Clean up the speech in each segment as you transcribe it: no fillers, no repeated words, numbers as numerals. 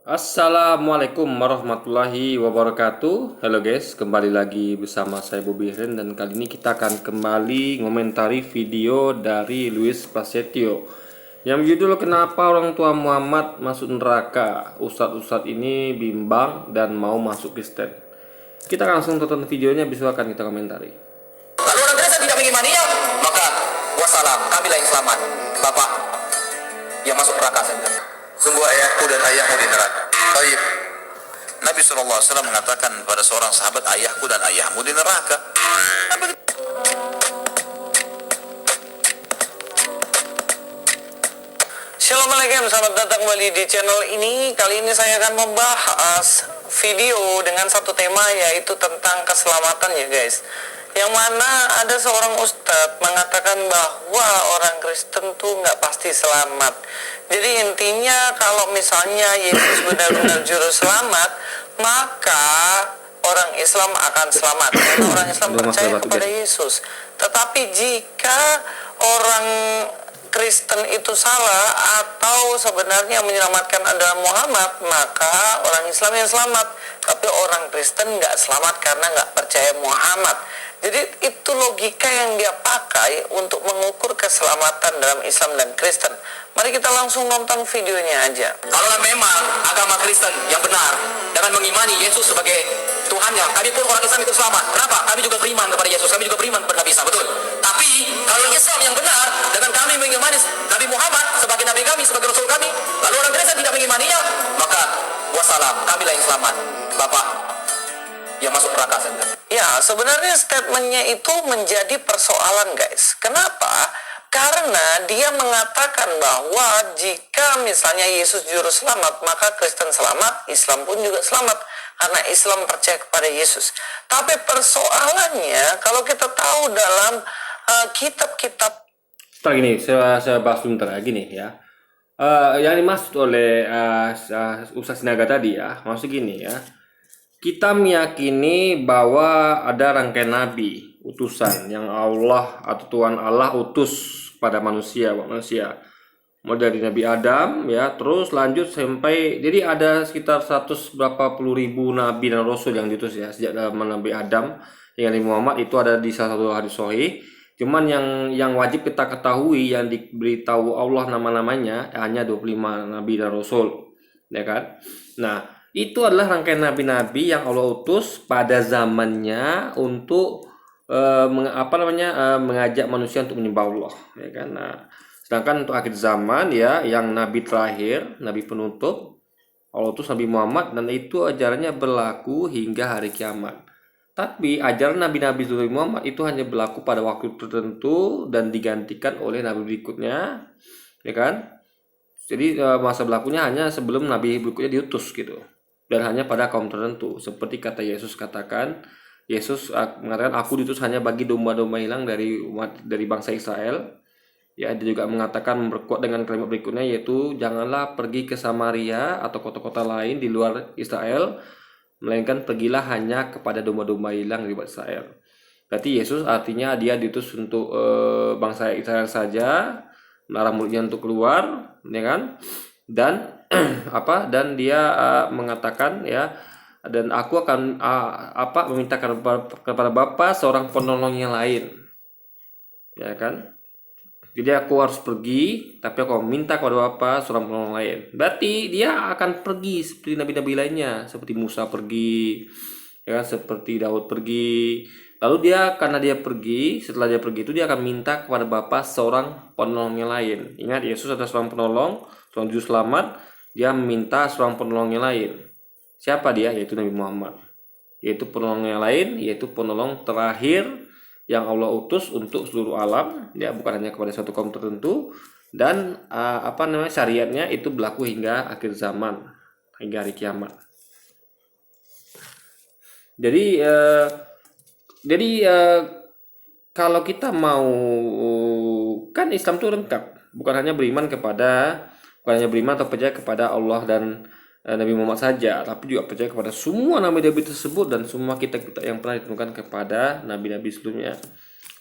Assalamualaikum warahmatullahi wabarakatuh. Halo guys, kembali lagi bersama saya Bobby Ren, dan kali ini kita akan kembali ngomentari video dari Luis Prasetyo yang berjudul "Kenapa Orang Tua Muhammad Masuk Neraka? Ustadz-ustadz ini bimbang dan mau masuk Kristen." Kita langsung tonton videonya, besok akan kita komentari. Lalu orang Kristen tidak mengimaninya, maka wassalam, kamilah yang selamat. Bapak yang masuk neraka saja. Sungguh ayahku dan ayahmu di neraka. Baik. Nabi SAW mengatakan pada seorang sahabat, ayahku dan ayahmu di neraka. Assalamualaikum, selamat datang kembali di channel ini. Kali ini saya akan membahas video dengan satu tema, yaitu tentang keselamatan ya guys. Yang mana ada seorang ustadz mengatakan bahwa orang Kristen tuh nggak pasti selamat. Jadi intinya kalau misalnya Yesus benar-benar juru selamat, maka orang Islam akan selamat karena orang Islam percaya kepada Yesus. Tetapi jika orang Kristen itu salah atau sebenarnya menyelamatkan adalah Muhammad, maka orang Islam yang selamat. Tapi orang Kristen nggak selamat karena nggak percaya Muhammad. Jadi itu logika yang dia pakai untuk mengukur keselamatan dalam Islam dan Kristen. Mari kita langsung nonton videonya aja. Kalau memang agama Kristen yang benar dengan mengimani Yesus sebagai Tuhannya, kami pun orang Islam itu selamat. Kenapa? Kami juga beriman kepada Yesus, kami juga beriman kepada Nabi Isa, betul. Tapi kalau Islam yang benar dengan kami mengimani Nabi Muhammad sebagai Nabi kami, sebagai Rasul kami, lalu orang Kristen tidak mengimaninya, maka wassalam, kamilah yang selamat. Bapak yang masuk neraka saja. Ya, sebenarnya statementnya itu menjadi persoalan guys. Kenapa? Karena dia mengatakan bahwa jika misalnya Yesus juru selamat, maka Kristen selamat, Islam pun juga selamat. Karena Islam percaya kepada Yesus. Tapi persoalannya, kalau kita tahu dalam kitab-kitab. Setelah gini, saya bahas dulu bentar lagi nih ya. Yang dimaksud oleh Ustaz Sinaga tadi ya, maksud gini ya. Kita meyakini bahwa ada rangkaian nabi, utusan yang Allah atau Tuhan Allah utus pada manusia. Mulai dari Nabi Adam ya, terus lanjut sampai, jadi ada sekitar 100 berapa puluh ribu nabi dan rasul yang diutus ya sejak zaman Nabi Adam hingga Nabi Muhammad. Itu ada di salah satu hadis sahih. Cuman yang wajib kita ketahui, yang diberitahu Allah nama-namanya hanya 25 nabi dan rasul, ya kan? Nah, itu adalah rangkaian nabi-nabi yang Allah utus pada zamannya untuk mengajak manusia untuk menyembah Allah, ya kan? Nah, sedangkan untuk akhir zaman ya, yang nabi terakhir, nabi penutup, Allah utus Nabi Muhammad, dan itu ajarannya berlaku hingga hari kiamat. Tapi ajaran nabi-nabi Nabi Muhammad itu hanya berlaku pada waktu tertentu dan digantikan oleh nabi berikutnya, ya kan? Jadi masa berlakunya hanya sebelum nabi berikutnya diutus gitu, dan hanya pada kaum tertentu. Seperti kata Yesus katakan, Yesus mengatakan, aku diutus hanya bagi domba-domba hilang dari bangsa Israel. Ya, dia juga mengatakan, memperkuat dengan kalimat berikutnya, yaitu janganlah pergi ke Samaria atau kota-kota lain di luar Israel, melainkan pergilah hanya kepada domba-domba hilang dari bangsa Israel. Berarti Yesus artinya dia diutus untuk bangsa Israel saja, melarang muridnya untuk keluar, ya kan? Dan dan dia mengatakan ya, dan aku akan meminta kepada Bapa seorang penolong yang lain, ya kan? Jadi aku harus pergi, tapi aku minta kepada Bapa seorang penolong lain. Berarti dia akan pergi seperti nabi-nabi lainnya, seperti Musa pergi, ya kan? Seperti Daud pergi. Lalu karena dia pergi, setelah dia pergi itu dia akan minta kepada Bapa seorang penolong yang lain. Ingat, Yesus adalah seorang penolong, seorang juru selamat. Dia meminta seorang penolong yang lain. Siapa dia? Yaitu Nabi Muhammad. Yaitu penolong yang lain, yaitu penolong terakhir yang Allah utus untuk seluruh alam, ya, bukan hanya kepada suatu kaum tertentu. Dan syariatnya itu berlaku hingga akhir zaman, hingga hari kiamat. Jadi kalau kita mau, kan Islam itu lengkap, bukan hanya beriman atau percaya kepada Allah dan Nabi Muhammad saja, tapi juga percaya kepada semua nabi-nabi tersebut dan semua kitab yang pernah ditemukan kepada nabi-nabi sebelumnya,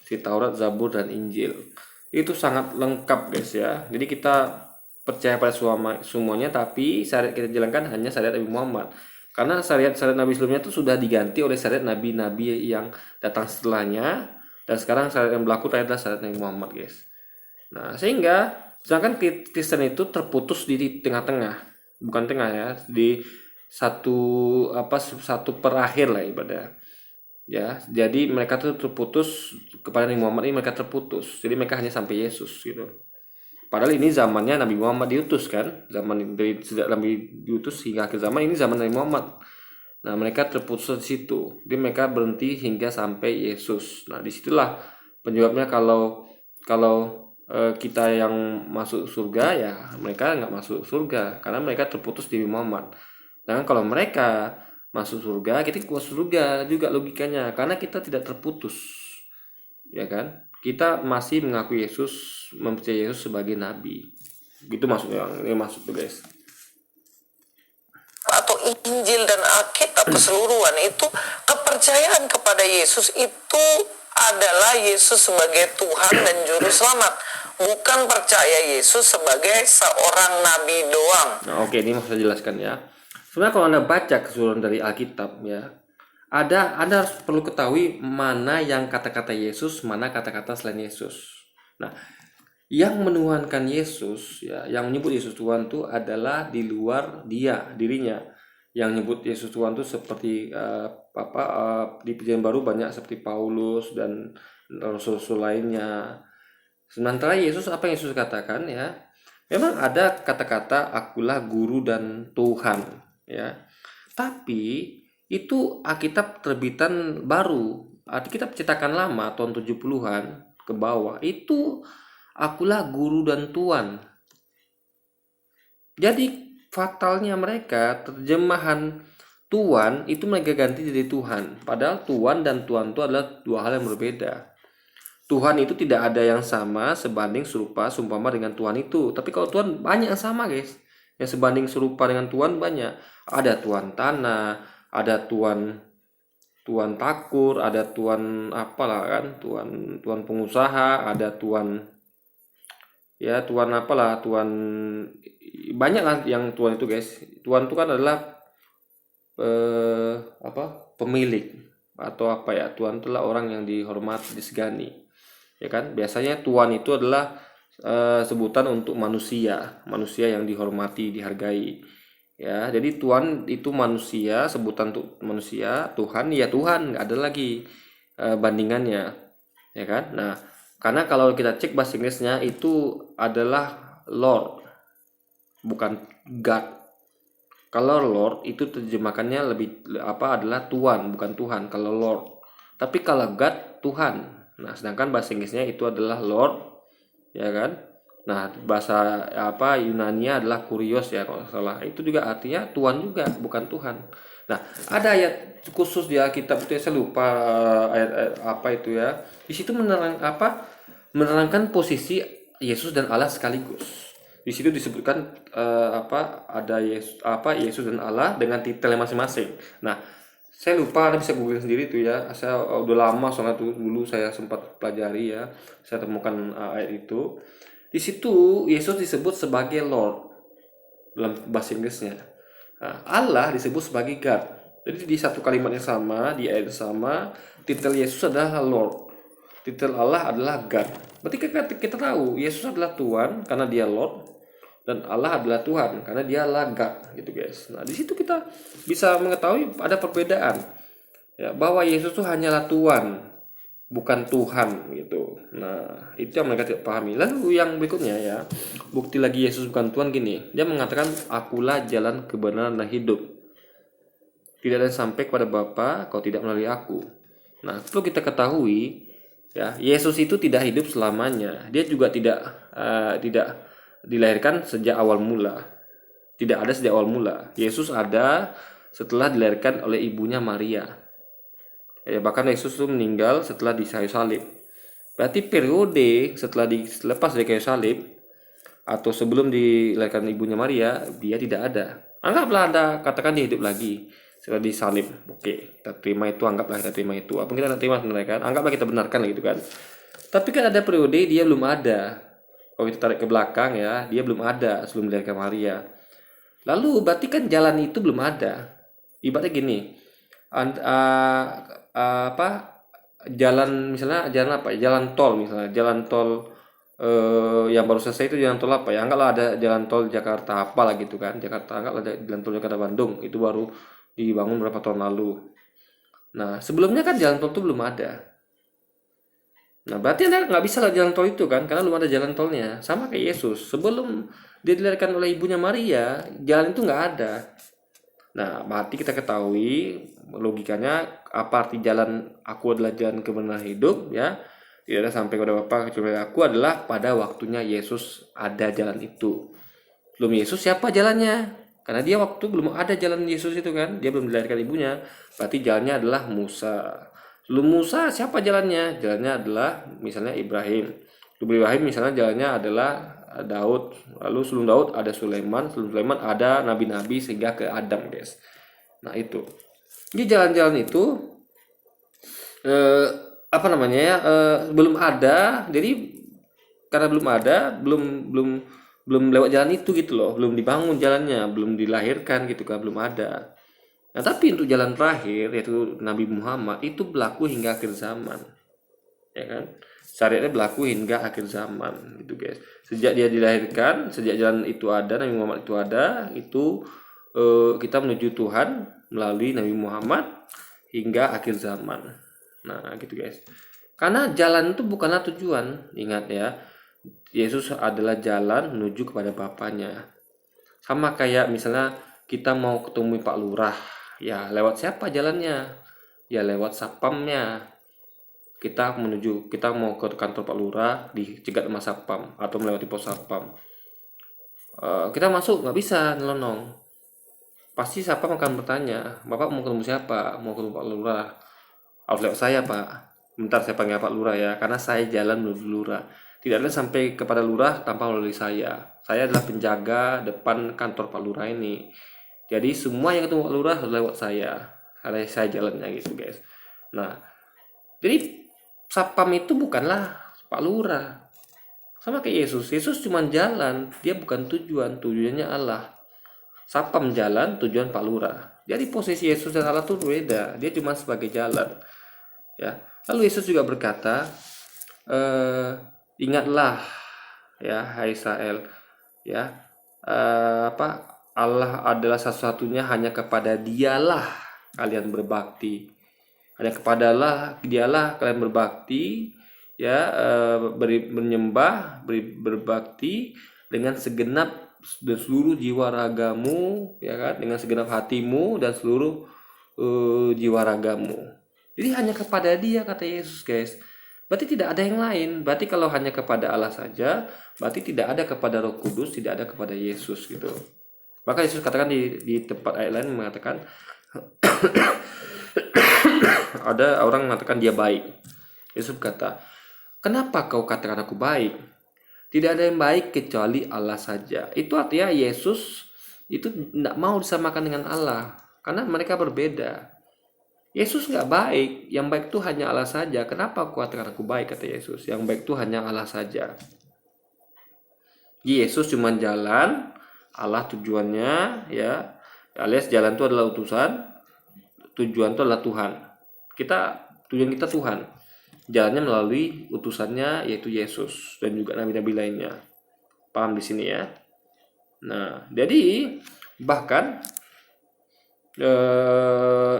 seperti Taurat, Zabur, dan Injil. Itu sangat lengkap guys ya. Jadi kita percaya pada semuanya, tapi syariat kita jalankan hanya syariat Nabi Muhammad. Karena syariat Nabi sebelumnya itu sudah diganti oleh syariat Nabi-Nabi yang datang setelahnya, dan sekarang syariat yang berlaku adalah syariat Nabi Muhammad, guys. Nah, sehingga sedangkan Kristen itu terputus di tengah-tengah, bukan tengah ya, di satu per akhir lah ibadah. Ya, jadi mereka tuh terputus kepada Nabi Muhammad ini, mereka terputus. Jadi mereka hanya sampai Yesus gitu. Padahal ini zamannya Nabi Muhammad diutus kan, zaman dari sejak Nabi diutus hingga akhir zaman, ini zaman Nabi Muhammad. Nah, mereka terputus di situ. Jadi mereka berhenti hingga sampai Yesus. Nah, disitulah penyebabnya kalau kita yang masuk surga, ya mereka nggak masuk surga karena mereka terputus di Muhammad. Nah, kalau mereka masuk surga, kita masuk surga juga logikanya karena kita tidak terputus, ya kan? Kita masih mengakui Yesus, mempercayai Yesus sebagai nabi. Gitu maksudnya, ini maksud tuh guys. Atau Injil dan Alkitab keseluruhan itu, kepercayaan kepada Yesus itu adalah Yesus sebagai Tuhan dan Juru Selamat, bukan percaya Yesus sebagai seorang nabi doang. Nah, oke, ini mau saya jelaskan ya. Sebenarnya kalau Anda baca keseluruhan dari Alkitab ya, Anda harus perlu ketahui mana yang kata-kata Yesus, mana kata-kata selain Yesus. Nah, yang menuhankan Yesus ya, yang menyebut Yesus Tuhan itu adalah di luar dirinya. Yang menyebut Yesus Tuhan itu seperti di Perjanjian Baru banyak seperti Paulus dan rasul-rasul lainnya. Sementara Yesus, apa yang Yesus katakan ya? Memang ada kata-kata akulah guru dan Tuhan ya. Tapi itu Alkitab terbitan baru. Alkitab cetakan lama tahun 70-an ke bawah itu akulah guru dan Tuhan. Jadi fatalnya mereka terjemahan Tuhan itu mereka ganti jadi Tuhan. Padahal Tuhan dan Tuhan itu adalah dua hal yang berbeda. Tuhan itu tidak ada yang sama sebanding serupa seumpama dengan Tuhan itu. Tapi kalau Tuhan banyak yang sama guys. Yang sebanding serupa dengan Tuhan banyak. Ada Tuhan tanah, ada Tuhan takur, ada Tuhan apalah kan, Tuhan pengusaha, ada Tuhan ya Tuhan apalah, Tuhan banyak lah yang Tuhan itu guys. Tuhan itu kan adalah pemilik atau apa ya, Tuhan itu adalah orang yang dihormati, disegani ya kan. Biasanya Tuhan itu adalah sebutan untuk manusia yang dihormati, dihargai ya. Jadi Tuhan itu manusia, sebutan untuk manusia. Tuhan ya Tuhan, nggak ada lagi bandingannya ya kan. Nah, karena kalau kita cek bahasa Inggrisnya itu adalah Lord, bukan God. Kalau Lord itu terjemahkannya adalah Tuhan, bukan Tuhan kalau Lord. Tapi kalau God Tuhan. Nah, sedangkan bahasa Inggrisnya itu adalah Lord, ya kan? Nah, bahasa Yunani-nya adalah Kurios ya kalau salah. Itu juga artinya Tuhan juga, bukan Tuhan. Nah, ada ayat khusus di Alkitab itu, saya lupa ayat apa itu ya. Di situ menerangkan posisi Yesus dan Allah sekaligus. Di situ disebutkan ada Yesus dan Allah dengan titelnya masing-masing. Nah, saya lupa, Anda bisa googling sendiri tuh ya. Saya udah lama soalnya tuh, dulu saya sempat pelajari ya. Saya temukan ayat itu. Di situ Yesus disebut sebagai Lord dalam bahasa Inggrisnya. Nah, Allah disebut sebagai God. Jadi di satu kalimat yang sama, di ayat yang sama, titel Yesus adalah Lord. Titel Allah adalah God. Berarti kita tahu Yesus adalah Tuhan karena dia Lord, dan Allah adalah Tuhan karena dia adalah God gitu guys. Nah, di situ kita bisa mengetahui ada perbedaan ya, bahwa Yesus itu hanyalah Tuhan, bukan Tuhan gitu. Nah, itu yang mereka tidak pahami. Lalu yang berikutnya ya, bukti lagi Yesus bukan Tuhan gini. Dia mengatakan akulah jalan, kebenaran dan hidup. Tidak ada yang sampai kepada Bapa kalau tidak melalui aku. Nah, perlu kita ketahui ya, Yesus itu tidak hidup selamanya. Dia juga tidak dilahirkan sejak awal mula. Tidak ada sejak awal mula. Yesus ada setelah dilahirkan oleh ibunya Maria. Ya, bahkan Yesus itu meninggal setelah di kayu salib. Berarti periode setelah dilepas dari kayu salib atau sebelum dilahirkan ibunya Maria, dia tidak ada. Anggaplah Anda katakan dia hidup lagi setelah disalib. Oke, kita terima itu, anggaplah kita terima itu. Apa kita terima sebenarnya kan? Anggaplah kita benarkan gitu kan. Tapi kan ada periode dia belum ada. Kalau kita tarik ke belakang ya, dia belum ada sebelum dilahirkan Maria. Lalu berarti kan jalan itu belum ada. Ibaratnya gini, apa, jalan misalnya jalan apa ya? Jalan tol misalnya, jalan tol yang baru selesai itu jalan tol apa ya? Anggaplah ada jalan tol Jakarta apalah gitu kan. Jakarta, anggaplah ada jalan tol Jakarta Bandung, itu baru dibangun berapa tahun lalu. Nah, sebelumnya kan jalan tol itu belum ada. Nah, berarti Anda nggak bisa lah jalan tol itu kan, karena belum ada jalan tolnya. Sama kayak Yesus, sebelum dia dilahirkan oleh ibunya Maria, jalan itu nggak ada. Nah, berarti kita ketahui logikanya apa arti jalan, aku adalah jalan kebenaran hidup ya. Tidak ada sampai kepada Bapa kecuali aku, adalah pada waktunya Yesus ada jalan itu. Belum Yesus siapa jalannya? Karena dia waktu belum ada jalan Yesus itu kan, dia belum dilahirkan ibunya. Berarti jalannya adalah Musa. Sebelum Musa siapa jalannya? Jalannya adalah misalnya Ibrahim. Sebelum Ibrahim misalnya jalannya adalah Daud. Lalu sebelum Daud ada Sulaiman. Sebelum Sulaiman ada nabi-nabi sehingga ke Adam, guys. Nah itu. Jadi jalan-jalan itu apa namanya ya, belum ada. Jadi karena belum ada, belum belum belum lewat jalan itu gitu loh, belum dibangun jalannya, belum dilahirkan gitu kan, belum ada. Nah, tapi untuk jalan terakhir yaitu Nabi Muhammad itu berlaku hingga akhir zaman, ya kan? Syariatnya berlaku hingga akhir zaman, gitu guys. Sejak dia dilahirkan, sejak jalan itu ada, Nabi Muhammad itu ada, itu kita menuju Tuhan melalui Nabi Muhammad hingga akhir zaman. Nah, gitu guys. Karena jalan itu bukanlah tujuan, ingat ya. Yesus adalah jalan menuju kepada Bapaknya. Sama kayak misalnya kita mau ketemu Pak Lurah, ya lewat siapa jalannya? Ya lewat satpamnya. Kita mau ke kantor Pak Lurah, dicegat sama satpam atau melewati pos satpam. Kita masuk nggak bisa nyelonong. Pasti satpam akan bertanya, Bapak mau ketemu siapa? Mau ketemu Pak Lurah. Harus lewat saya, Pak. Bentar saya panggil Pak Lurah ya, karena saya jalan menuju Lurah. Tidak ada sampai kepada Lurah tanpa melalui saya. Saya adalah penjaga depan kantor Pak Lurah ini. Jadi semua yang ketemu Pak Lurah harus lewat saya. Karena saya jalannya gitu, guys. Nah, jadi satpam itu bukanlah Pak Lurah. Sama kayak Yesus. Yesus cuma jalan, dia bukan tujuan. Tujuannya Allah. Satpam jalan, tujuan Pak Lurah. Jadi posisi Yesus dan Allah itu beda. Dia cuma sebagai jalan. Ya. Lalu Yesus juga berkata, ingatlah ya hai Israel, ya apa, Allah adalah satu-satunya, hanya kepada Dialah kalian berbakti. Hanya kepadalah Dialah kalian berbakti, ya, berbakti dengan segenap dan seluruh jiwa ragamu, ya kan, dengan segenap hatimu dan seluruh jiwa ragamu. Jadi hanya kepada Dia, kata Yesus, guys. Berarti tidak ada yang lain. Berarti kalau hanya kepada Allah saja, berarti tidak ada kepada Roh Kudus, tidak ada kepada Yesus gitu. Maka Yesus katakan di tempat ayat lain mengatakan ada orang mengatakan dia baik. Yesus berkata, kenapa kau katakan aku baik? Tidak ada yang baik kecuali Allah saja. Itu artinya Yesus itu tidak mau disamakan dengan Allah, karena mereka berbeda. Yesus nggak baik, yang baik itu hanya Allah saja. Kenapa aku katakan aku baik, kata Yesus? Yang baik itu hanya Allah saja. Yesus cuma jalan, Allah tujuannya, ya, alias jalan itu adalah utusan, tujuan itu adalah Tuhan. Tujuan kita Tuhan, jalannya melalui utusannya yaitu Yesus dan juga nabi-nabi lainnya. Paham di sini ya? Nah, jadi bahkan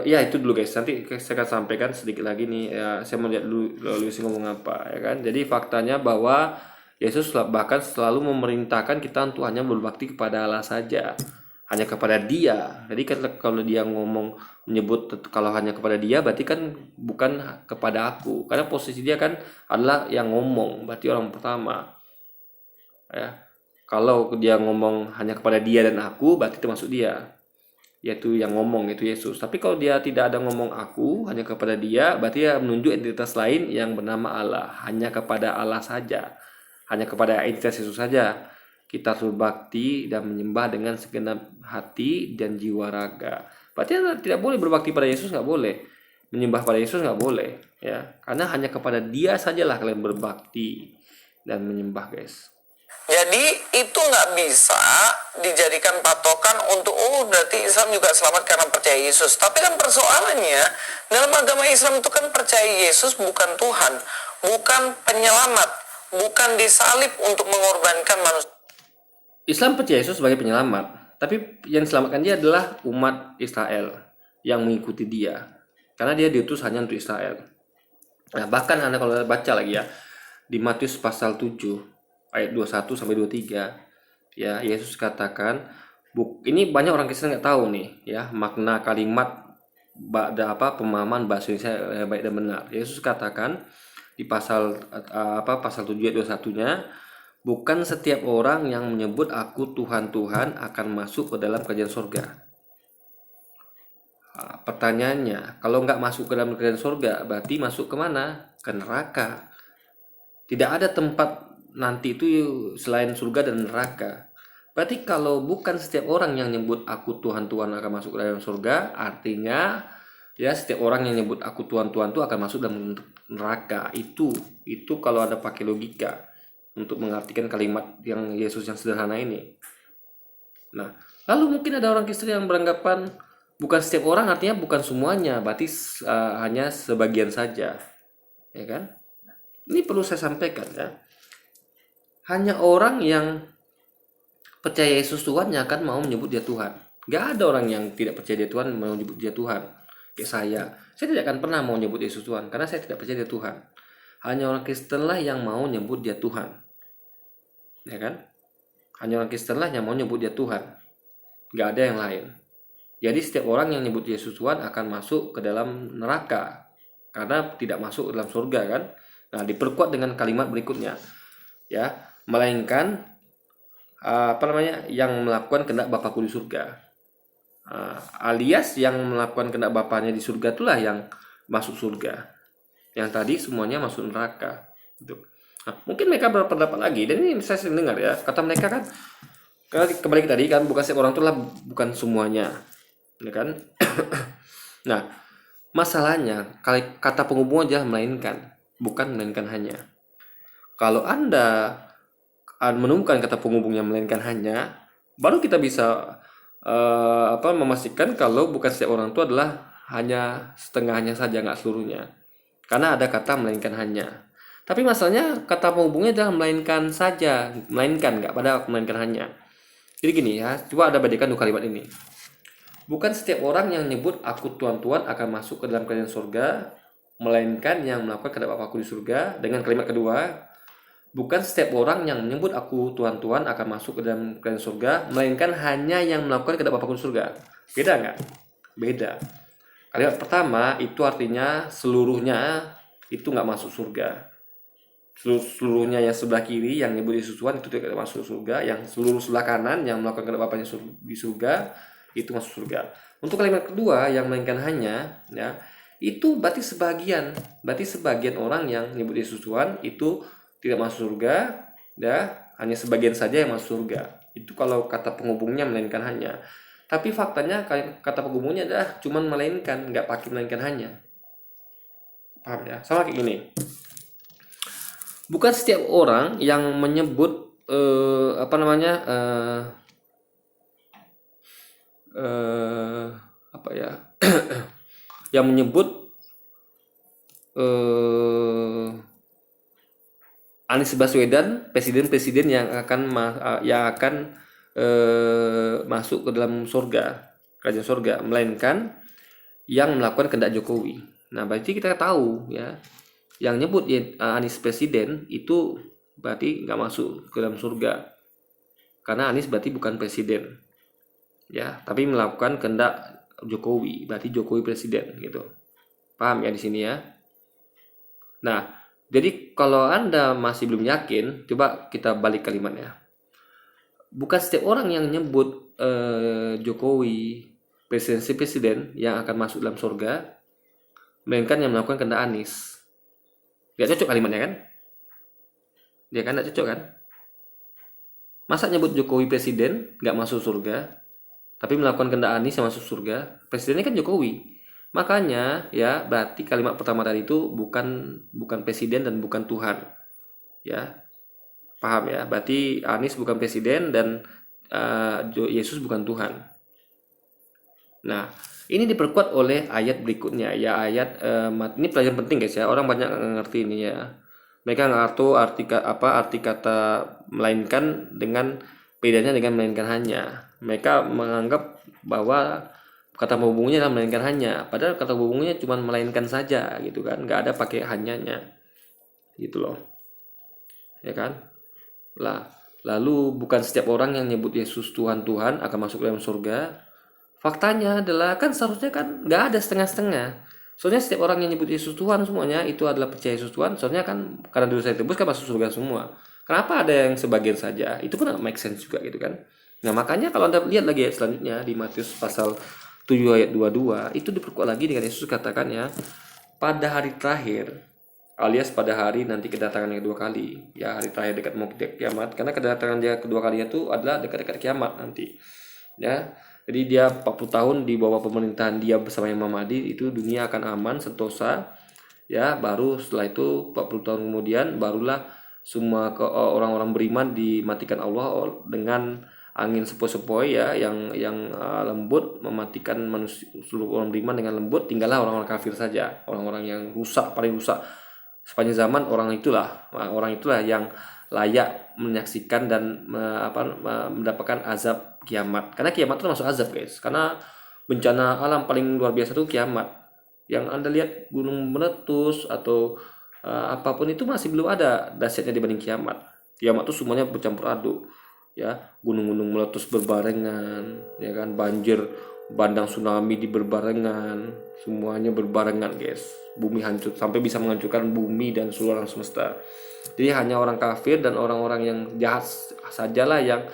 ya itu dulu guys. Nanti saya akan sampaikan sedikit lagi nih. Ya, saya mau lihat dulu Luis ngomong apa, ya kan? Jadi faktanya bahwa Yesus bahkan selalu memerintahkan kita untuk hanya berbakti kepada Allah saja, hanya kepada Dia. Jadi kalau dia menyebut kalau hanya kepada Dia, berarti kan bukan kepada aku, karena posisi dia kan adalah yang ngomong, berarti orang pertama. Ya, kalau dia ngomong hanya kepada Dia dan aku, berarti termasuk Dia, yaitu yang ngomong, yaitu Yesus. Tapi kalau dia tidak ada ngomong aku, hanya kepada Dia, berarti dia menunjuk entitas lain yang bernama Allah. Hanya kepada Allah saja, hanya kepada entitas Yesus saja kita harus berbakti dan menyembah dengan segenap hati dan jiwa raga. Berarti tidak boleh berbakti pada Yesus, nggak boleh. Menyembah pada Yesus nggak boleh, ya. Karena hanya kepada Dia sajalah kalian berbakti dan menyembah, guys. Jadi itu nggak bisa dijadikan patokan untuk berarti Islam juga selamat karena percaya Yesus. Tapi kan persoalannya dalam agama Islam itu kan percaya Yesus bukan Tuhan, bukan penyelamat, bukan disalib untuk mengorbankan manusia. Islam percaya Yesus sebagai penyelamat, tapi yang diselamatkan dia adalah umat Israel yang mengikuti dia, karena dia diutus hanya untuk Israel. Nah, bahkan Anda kalau baca lagi ya, di Matius pasal 7 ayat 21 sampai 23, ya, Yesus katakan, ini banyak orang Kristen nggak tahu nih ya makna kalimat pemahaman bahasa Indonesia baik dan benar. Yesus katakan di pasal 7 ayat 21-nya, bukan setiap orang yang menyebut aku Tuhan Tuhan akan masuk ke dalam kerajaan surga. Pertanyaannya, kalau nggak masuk ke dalam kerajaan surga, berarti masuk kemana? Ke neraka. Tidak ada tempat nanti itu selain surga dan neraka. Berarti kalau bukan setiap orang yang nyebut aku Tuhan Tuhan akan masuk ke dalam surga, artinya ya setiap orang yang nyebut aku Tuhan Tuhan itu akan masuk dalam neraka. Itu kalau ada pakai logika untuk mengartikan kalimat yang Yesus yang sederhana ini. Nah, lalu mungkin ada orang Kristen yang beranggapan bukan setiap orang artinya bukan semuanya, berarti hanya sebagian saja, ya kan? Ini perlu saya sampaikan ya. Hanya orang yang percaya Yesus Tuhan yang akan mau menyebut dia Tuhan. Gak ada orang yang tidak percaya dia Tuhan mau menyebut dia Tuhan. Kayak saya tidak akan pernah mau menyebut Yesus Tuhan karena saya tidak percaya dia Tuhan. Hanya orang Kristen lah yang mau menyebut dia Tuhan, ya kan? Hanya orang Kristen lah yang mau menyebut dia Tuhan. Gak ada yang lain. Jadi setiap orang yang menyebut Yesus Tuhan akan masuk ke dalam neraka karena tidak masuk ke dalam surga kan. Nah, diperkuat dengan kalimat berikutnya, ya, melainkan yang melakukan kehendak Bapakku di surga. Alias yang melakukan kehendak Bapaknya di surga itulah yang masuk surga. Yang tadi semuanya masuk neraka. Gitu. Nah, mungkin mereka berpendapat lagi, dan ini saya sering dengar ya, kata mereka kan, kembali ke tadi kan, bukan setiap orang itulah bukan semuanya, ya kan? Nah, masalahnya kata penghubung aja melainkan, bukan melainkan hanya. Kalau Anda menemukan kata penghubungnya melainkan hanya, baru kita bisa memastikan kalau bukan setiap orang itu adalah hanya setengahnya saja, nggak seluruhnya, karena ada kata melainkan hanya. Tapi masalahnya kata penghubungnya adalah melainkan saja, melainkan, nggak pada melainkan hanya. Jadi gini ya, coba Anda bandingkan dua kalimat ini. Bukan setiap orang yang nyebut aku Tuhan-Tuhan akan masuk ke dalam kerajaan surga, melainkan yang melakukan kehendak Bapakku di surga. Dengan kalimat kedua, bukan setiap orang yang menyebut aku Tuhan-Tuhan akan masuk ke dalam kerajaan surga, melainkan hanya yang melakukan kehendak Bapakku di surga. Beda nggak? Beda. Kalimat pertama itu artinya seluruhnya itu nggak masuk surga. Seluruhnya yang sebelah kiri yang nyebut Yesus Tuhan itu tidak masuk surga. Yang seluruh sebelah kanan yang melakukan kehendak Bapaknya di surga itu masuk surga. Untuk kalimat kedua yang melainkan hanya, ya, itu berarti sebagian orang yang nyebut Yesus Tuhan itu tidak masuk surga, ya, hanya sebagian saja yang masuk surga. Itu kalau kata penghubungnya melainkan hanya. Tapi faktanya kata penghubungnya adalah cuman melainkan, nggak pakai melainkan hanya. Paham ya? Sama kayak gini. Bukan setiap orang yang menyebut yang menyebut Anies Baswedan presiden yang akan masuk ke dalam surga, kerajaan surga, melainkan yang melakukan kehendak Jokowi. Nah, berarti kita tahu ya, yang nyebut Anies presiden itu berarti nggak masuk ke dalam surga, karena Anies berarti bukan presiden, ya, tapi melakukan kehendak Jokowi, berarti Jokowi presiden gitu. Paham ya di sini ya? Nah, jadi kalau Anda masih belum yakin, coba kita balik kalimatnya. Bukan setiap orang yang nyebut Jokowi presiden yang akan masuk dalam surga, melainkan yang melakukan kehendak Anies. Gak cocok kalimatnya kan? Dia kan gak cocok kan? Masa nyebut Jokowi presiden gak masuk surga, tapi melakukan kehendak Anies yang masuk surga? Presidennya kan Jokowi. Makanya ya, berarti kalimat pertama tadi itu bukan presiden dan bukan Tuhan. Ya. Paham ya? Berarti Anies bukan presiden dan Yesus bukan Tuhan. Nah, ini diperkuat oleh ayat berikutnya ya, ayat ini pelajaran penting guys ya. Orang banyak nggak ngerti ini ya. Mereka nggak tahu arti kata melainkan dengan bedanya dengan melainkan hanya. Mereka menganggap bahwa kata hubungnya adalah melainkan hanya, padahal kata hubungnya cuma melainkan saja gitu kan, nggak ada pakai hanyanya gitu loh, ya kan. Lalu bukan setiap orang yang nyebut Yesus Tuhan Tuhan akan masuk dalam surga. Faktanya adalah kan seharusnya kan nggak ada setengah-setengah. Soalnya setiap orang yang nyebut Yesus Tuhan semuanya itu adalah percaya Yesus Tuhan. Soalnya kan karena dosa tebus kan masuk surga semua. Kenapa ada yang sebagian saja? Itu pun make sense juga gitu kan. Nah makanya kalau Anda lihat lagi ayat selanjutnya di Matius pasal 7 ayat 22 itu diperkuat lagi dengan Yesus katakan ya, pada hari terakhir alias pada hari nanti kedatangan yang kedua kali ya, hari terakhir dekat mau kiamat, karena kedatangan dia kedua kalinya itu adalah dekat-dekat kiamat nanti ya. Jadi dia 40 tahun di bawah pemerintahan dia bersama Imam Mahdi, itu dunia akan aman sentosa ya. Baru setelah itu 40 tahun kemudian barulah semua orang-orang beriman dimatikan Allah dengan angin sepoi-sepoi ya, yang lembut mematikan manusia, seluruh orang beriman dengan lembut, tinggallah orang-orang kafir saja, orang-orang yang rusak, paling rusak sepanjang zaman. Orang itulah yang layak menyaksikan dan mendapatkan azab kiamat, karena kiamat itu masuk azab guys, karena bencana alam paling luar biasa itu kiamat. Yang Anda lihat gunung meletus atau apapun itu masih belum ada dahsyatnya dibanding kiamat. Kiamat itu semuanya bercampur aduk ya, gunung-gunung meletus berbarengan ya kan, banjir bandang tsunami di berbarengan, semuanya berbarengan guys. Bumi hancur sampai bisa menghancurkan bumi dan seluruh alam semesta. Jadi hanya orang kafir dan orang-orang yang jahat sajalah yang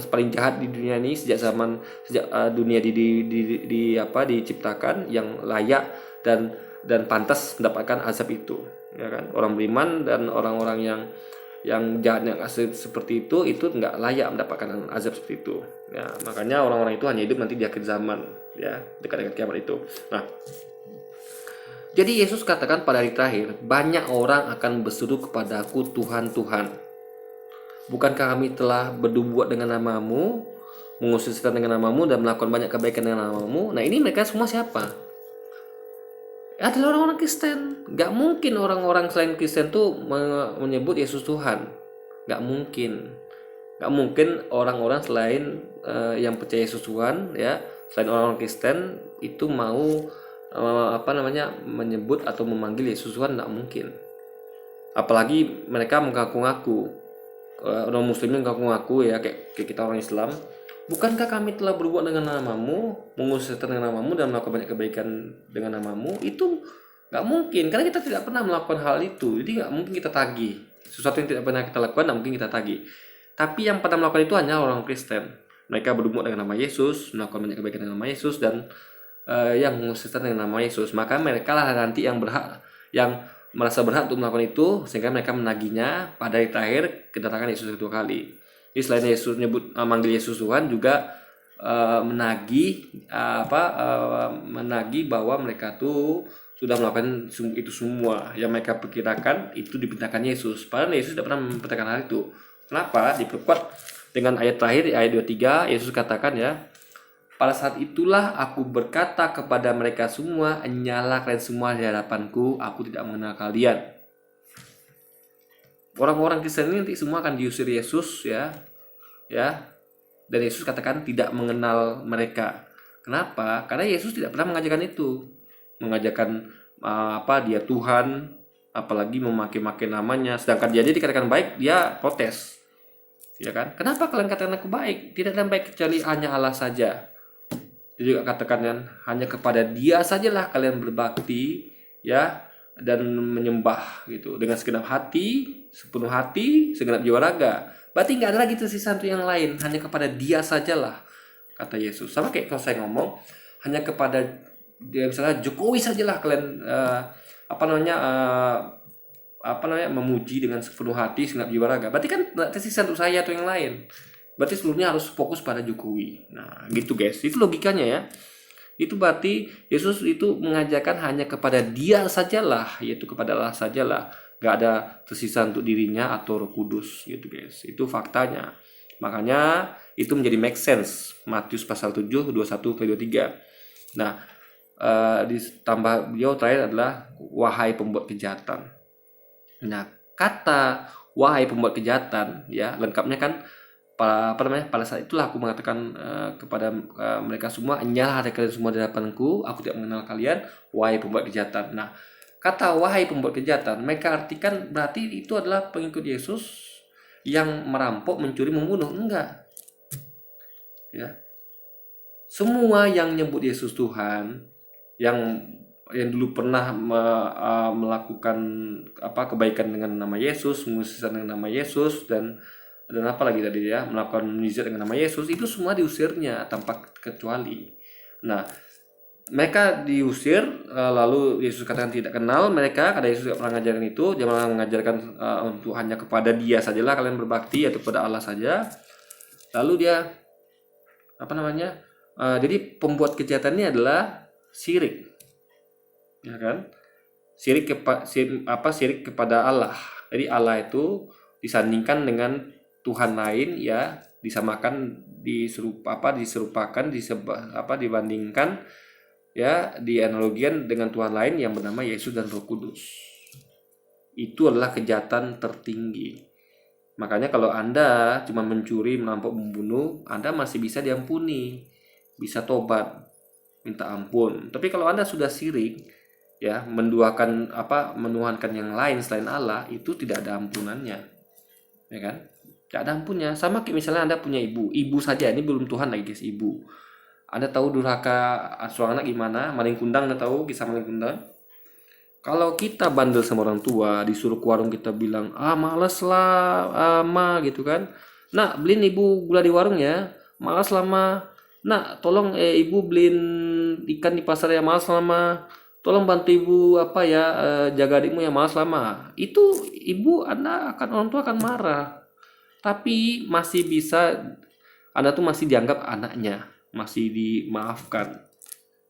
paling jahat di dunia ini sejak dunia diciptakan, yang layak dan pantas mendapatkan azab itu ya kan. Orang beriman dan orang-orang yang jahat yang seperti itu nggak layak mendapatkan azab seperti itu ya. Makanya orang-orang itu hanya hidup nanti di akhir zaman ya, dekat-dekat kiamat itu. Nah, jadi Yesus katakan pada hari terakhir banyak orang akan berseru kepadaku, Tuhan, Tuhan, bukankah kami telah berbuat dengan namamu, mengusir setan dengan namamu, dan melakukan banyak kebaikan dengan namamu? Nah ini mereka semua siapa? Adalah orang-orang Kristen. Gak mungkin orang-orang selain Kristen tuh menyebut Yesus Tuhan. Gak mungkin. Gak mungkin orang-orang selain yang percaya Yesus Tuhan ya, selain orang-orang Kristen itu mau menyebut atau memanggil Yesus Tuhan. Gak mungkin. Apalagi mereka mengaku-ngaku, orang muslimin mengaku-ngaku ya, kayak kita orang Islam, bukankah kami telah berbuat dengan namamu, mengusir setan dengan namamu, dan melakukan banyak kebaikan dengan namamu? Itu nggak mungkin, karena kita tidak pernah melakukan hal itu. Jadi nggak mungkin kita tagih sesuatu yang tidak pernah kita lakukan, nggak mungkin kita tagih. Tapi yang pernah melakukan itu hanya orang Kristen. Mereka berbuat dengan nama Yesus, melakukan banyak kebaikan dengan nama Yesus, dan yang mengusir setan dengan nama Yesus. Maka mereka lah nanti yang berhak, yang merasa berhak untuk melakukan itu, sehingga mereka menagihnya pada hari terakhir kedatangan Yesus kedua kali. Jadi selain Yesus manggil Yesus Tuhan, juga menagih bahwa mereka tuh sudah melakukan itu semua yang mereka perkirakan itu diperintahkan Yesus. Padahal Yesus tidak pernah memperintahkan hal itu. Kenapa? Diperkuat dengan ayat terakhir, ayat 23, Yesus katakan ya, pada saat itulah aku berkata kepada mereka semua, nyala kalian semua di hadapanku, aku tidak mengenal kalian. Orang-orang Kristen ini nanti semua akan diusir Yesus ya. Dan Yesus katakan tidak mengenal mereka. Kenapa? Karena Yesus tidak pernah mengajarkan itu. Mengajarkan dia Tuhan, apalagi memaki-maki namanya. Sedangkan dia dikatakan baik, dia protes. Ya kan? Kenapa kalian katakan aku baik? Tidak ada yang baik kecuali hanya Allah saja. Dia juga katakan kan, hanya kepada Dia sajalah kalian berbakti ya, dan menyembah gitu dengan segenap hati, sepenuh hati, segenap jiwa raga. Berarti nggak ada lagi tersisa untuk yang lain, hanya kepada Dia sajalah, kata Yesus. Sama kayak kalau saya ngomong, hanya kepada dia, misalnya Jokowi sajalah kalian memuji dengan sepenuh hati, segenap jiwa raga. Berarti kan nggak tersisa untuk saya atau yang lain. Berarti seluruhnya harus fokus pada Jokowi. Nah gitu guys, itu logikanya ya. Itu berarti Yesus itu mengajarkan hanya kepada Dia sajalah, yaitu kepada Allah sajalah. nggak ada tersisa untuk dirinya atau Roh Kudus gitu guys. Itu faktanya. Makanya itu menjadi make sense Matius pasal 7 21-23. Nah, ditambah beliau terakhir adalah wahai pembuat kejahatan. Nah, kata wahai pembuat kejahatan ya lengkapnya kan pada saat itulah aku mengatakan kepada mereka semua, enyahlah dari kalian semua di hadapanku, aku tidak mengenal kalian, wahai pembuat kejahatan. Nah, kata wahai pembuat kejahatan mereka artikan berarti itu adalah pengikut Yesus yang merampok, mencuri, membunuh. Enggak ya, semua yang nyebut Yesus Tuhan, yang dulu pernah melakukan kebaikan dengan nama Yesus, mukjizat dengan nama Yesus, dan apa lagi tadi ya, melakukan mukjizat dengan nama Yesus, itu semua diusirnya tanpa kecuali. Nah, mereka diusir, lalu Yesus katakan tidak kenal mereka, karena Yesus tidak pernah mengajarkan itu. Dia malah mengajarkan untuk hanya kepada Dia sajalah kalian berbakti, atau kepada Allah saja. Lalu dia jadi pembuat kejahatan ini adalah syirik, ya kan? Syirik kepada Allah. Jadi Allah itu disandingkan dengan Tuhan lain ya, disamakan, diserupakan, dibandingkan ya, dianalogikan dengan Tuhan lain yang bernama Yesus dan Roh Kudus. Itu adalah kejahatan tertinggi. Makanya kalau Anda cuma mencuri, merampok, membunuh, Anda masih bisa diampuni, bisa tobat, minta ampun. Tapi kalau Anda sudah syirik ya, menuhankan yang lain selain Allah, itu tidak ada ampunannya, ya kan? Tidak ada ampunnya. Sama kayak misalnya Anda punya ibu saja, ini belum Tuhan lagi guys, ibu. Anda tahu durhaka seorang anak gimana? Maling kundang, Anda tahu kisah maling kundang? Kalau kita bandel sama orang tua, disuruh ke warung kita bilang, males lah, ma gitu kan. Nak, beliin ibu gula di warung ya. Males lah ma. Nak, tolong ibu beliin ikan di pasar ya, males lah ma. Tolong bantu ibu jaga adikmu ya, males lah ma. Itu ibu, orang tua akan marah. Tapi masih bisa, Anda tuh masih dianggap anaknya, masih dimaafkan.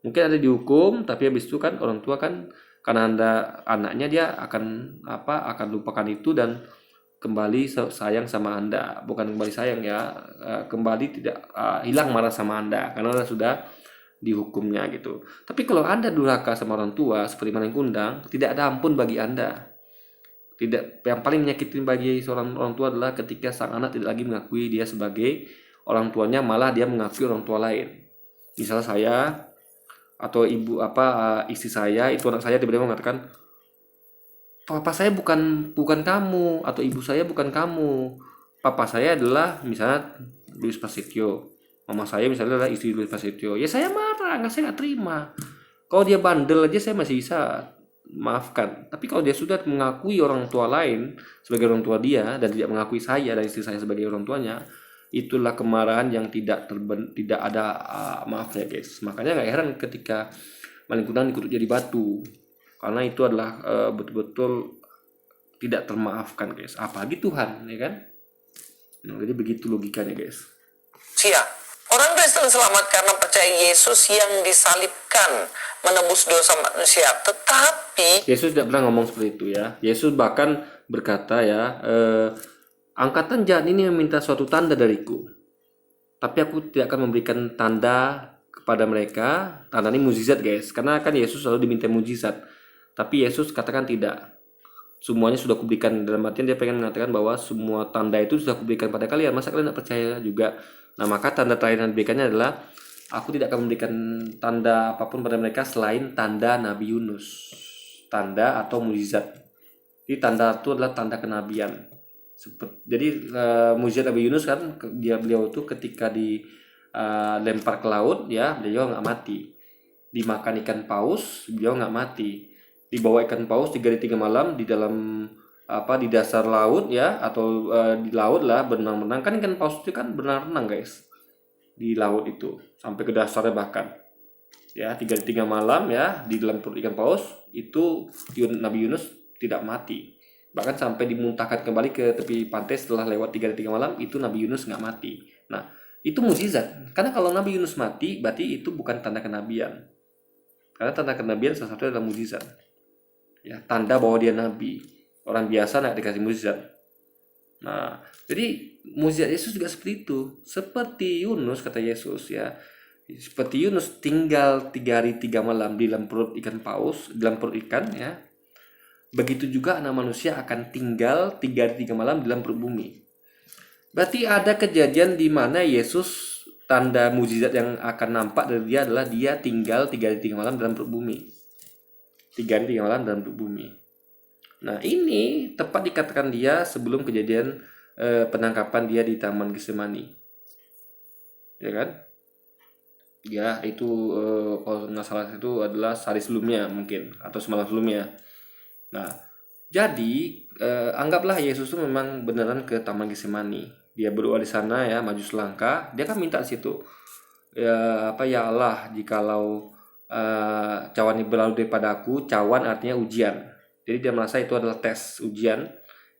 Mungkin ada dihukum, tapi habis itu kan orang tua kan, karena Anda anaknya, dia akan lupakan itu dan kembali sayang sama Anda. Bukan kembali sayang ya, kembali tidak hilang marah sama Anda karena Anda sudah dihukumnya gitu. Tapi kalau Anda durhaka sama orang tua seperti maling kundang, tidak ada ampun bagi Anda. Yang paling menyakitin bagi seorang orang tua adalah ketika sang anak tidak lagi mengakui dia sebagai orang tuanya, malah dia mengakui orang tua lain. Misalnya saya atau ibu istri saya, itu anak saya tiba-tiba mengatakan, papa saya bukan kamu, atau ibu saya bukan kamu, papa saya adalah misalnya Luis Prasetyo, mama saya misalnya adalah istri Luis Prasetyo. Ya saya marah, saya nggak terima. Kalau dia bandel aja saya masih bisa maafkan, tapi kalau dia sudah mengakui orang tua lain sebagai orang tua dia dan tidak mengakui saya dan istri saya sebagai orang tuanya, itulah kemarahan yang tidak ada maafnya guys. Makanya nggak heran ketika maling kundang dikutuk jadi batu, karena itu adalah betul-betul tidak termaafkan guys, apalagi Tuhan, ya kan? Nah, jadi begitu logikanya guys. Orang Kristen selamat karena percaya Yesus yang disalibkan menebus dosa manusia. Tetapi Yesus tidak pernah ngomong seperti itu ya. Yesus bahkan berkata ya, angkatan jahat ini meminta suatu tanda dariku, tapi aku tidak akan memberikan tanda kepada mereka. Tanda ini mukjizat guys, karena kan Yesus selalu diminta mukjizat. Tapi Yesus katakan tidak, semuanya sudah kuberikan. Dalam artian dia pengen mengatakan bahwa semua tanda itu sudah kuberikan pada kalian, masa kalian tidak percaya juga? Nah, maka tanda terakhir yang diberikannya adalah, aku tidak akan memberikan tanda apapun pada mereka selain tanda Nabi Yunus, tanda atau mukjizat. Jadi tanda itu adalah tanda kenabian. Jadi mukjizat Nabi Yunus kan, beliau itu ketika dilempar ke laut ya, beliau nggak mati. Dimakan ikan paus, beliau nggak mati. Dibawa ikan paus 3 hari 3 malam di dalam di dasar laut ya, atau di laut lah, berenang-renang. Kan ikan paus itu kan berenang-renang guys di laut itu sampai ke dasarnya bahkan ya, 3 hari 3 malam ya di dalam perut ikan paus itu. Nabi Yunus tidak mati, bahkan sampai dimuntahkan kembali ke tepi pantai setelah lewat 3 hari 3 malam, itu Nabi Yunus nggak mati. Nah, itu mukjizat, karena kalau Nabi Yunus mati berarti itu bukan tanda kenabian, karena tanda kenabian salah satunya adalah mukjizat ya, tanda bahwa dia nabi. Orang biasa nggak dikasih mukjizat. Nah, jadi mukjizat Yesus juga seperti itu. Seperti Yunus, kata Yesus ya. Seperti Yunus tinggal 3 hari 3 malam di dalam perut ikan paus, di dalam perut ikan ya. Begitu juga anak manusia akan tinggal 3 hari 3 malam di dalam perut bumi. Berarti ada kejadian di mana Yesus, tanda mukjizat yang akan nampak dari dia adalah dia tinggal 3 hari 3 malam dalam perut bumi. 3 hari 3 malam dalam perut bumi. Nah, ini tepat dikatakan dia sebelum kejadian penangkapan dia di Taman Getsemani. Ya kan? Ya, itu kalau nggak salah itu adalah sehari sebelumnya mungkin atau semalam sebelumnya. Nah, jadi anggaplah Yesus itu memang beneran ke Taman Getsemani. Dia berdoa di sana ya, maju selangkah. Dia kan minta di situ. Ya apa ya Allah, jikalau cawan ini berlalu daripada aku, cawan artinya ujian. Jadi dia merasa itu adalah tes ujian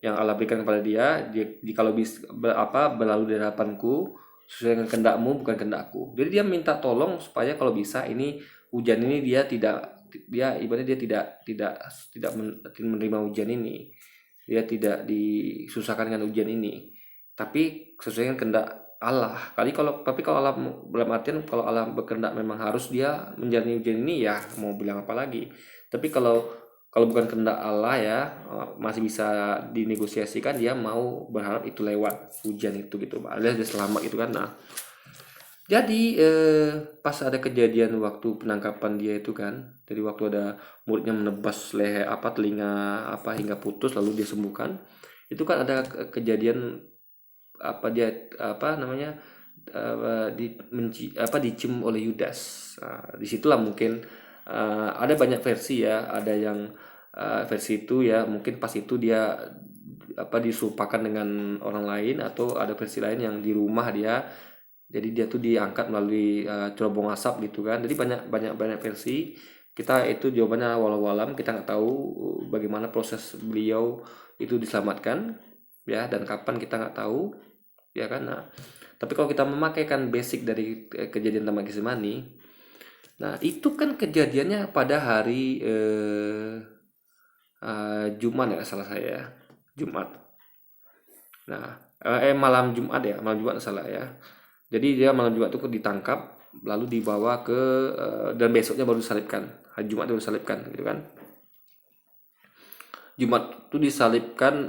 yang Allah berikan kepada dia. Jikalau bisa berlalu dari hadapanku sesuai dengan kehendakmu bukan kehendakku. Jadi dia minta tolong supaya kalau bisa ini ujian ini ibaratnya dia tidak menerima ujian ini. Dia tidak disusahkan dengan ujian ini. Tapi sesuai dengan kehendak Allah. Tapi kalau Allah dalam artian kalau Allah berkehendak memang harus dia menjalani ujian ini ya mau bilang apa lagi. Tapi kalau bukan kehendak Allah ya masih bisa dinegosiasikan, dia mau berharap itu lewat ujian itu gitu, alias dia selamat gitu kan. Nah, jadi pas ada kejadian waktu penangkapan dia itu kan, jadi waktu ada muridnya menebas leher telinga hingga putus lalu dia sembuhkan, itu kan ada kejadian dicium oleh Yudas. Nah, disitulah mungkin ada banyak versi ya, ada yang versi itu ya mungkin pas itu dia disumpahkan dengan orang lain, atau ada versi lain yang di rumah dia, jadi dia tuh diangkat melalui cerobong asap gitu kan. Jadi banyak versi. Kita itu jawabannya walau-walam, kita nggak tahu bagaimana proses beliau itu diselamatkan ya, dan kapan kita nggak tahu ya kan. Nah, tapi kalau kita memakaikan basic dari kejadian Taman Getsemani, nah itu kan kejadiannya pada hari Jumat ya, salah saya Jumat. Nah, malam Jumat salah ya. Jadi dia malam Jumat itu ditangkap, lalu dibawa ke dan besoknya baru disalibkan. Hari Jumat baru disalibkan gitu kan. Jumat itu disalibkan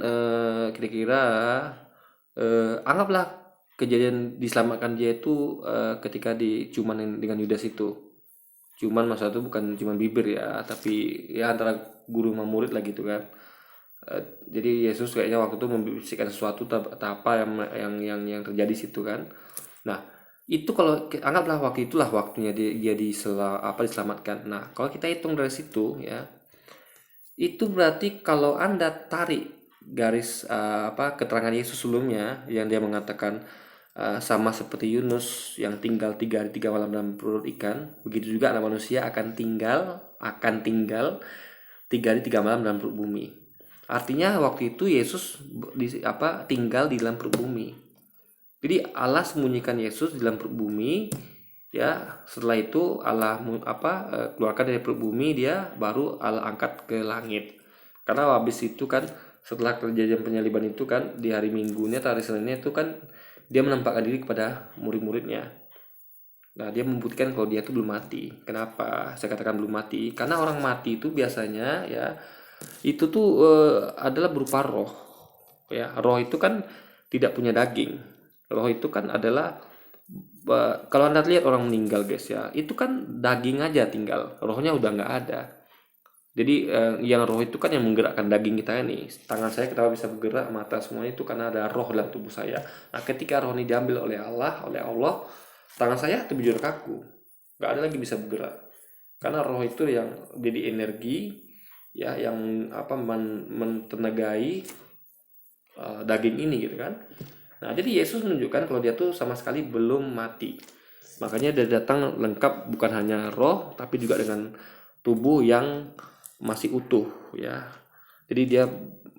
kira-kira anggaplah kejadian diselamatkan dia itu ketika cuman dengan Yudas itu. Cuman masa itu bukan cuman bibir ya, tapi ya antara guru sama murid lah gitu kan. Jadi Yesus kayaknya waktu itu membisikkan sesuatu apa yang terjadi situ kan. Nah, itu kalau anggaplah itulah waktunya dia diselamatkan. Nah, kalau kita hitung dari situ ya, itu berarti kalau Anda tarik garis keterangan Yesus sebelumnya yang dia mengatakan sama seperti Yunus yang tinggal 3 hari 3 malam dalam perut ikan, begitu juga anak manusia akan tinggal 3 hari 3 malam dalam perut bumi. Artinya waktu itu Yesus tinggal di dalam perut bumi. Jadi Allah sembunyikan Yesus di dalam perut bumi ya. Setelah itu Allah keluarkan dari perut bumi, dia baru Allah angkat ke langit. Karena habis itu kan setelah kejadian penyaliban itu kan di hari Minggunya atau hari Seninnya itu kan dia menampakkan diri kepada murid-muridnya. Nah, dia membuktikan kalau dia itu belum mati. Kenapa saya katakan belum mati? Karena orang mati itu biasanya ya itu tuh adalah berupa roh ya. Roh itu kan tidak punya daging. Roh itu kan adalah kalau Anda lihat orang meninggal guys ya, itu kan daging aja tinggal, rohnya udah nggak ada. Jadi yang roh itu kan yang menggerakkan daging kita ini. Tangan saya kita bisa bergerak, mata semuanya itu karena ada roh dalam tubuh saya. Nah, ketika roh ini diambil oleh Allah, tangan saya terbujur kaku, nggak ada lagi bisa bergerak. Karena roh itu yang jadi energi ya, yang mentenagai daging ini gitu kan. Nah, jadi Yesus menunjukkan kalau dia tuh sama sekali belum mati. Makanya dia datang lengkap, bukan hanya roh tapi juga dengan tubuh yang masih utuh ya. Jadi dia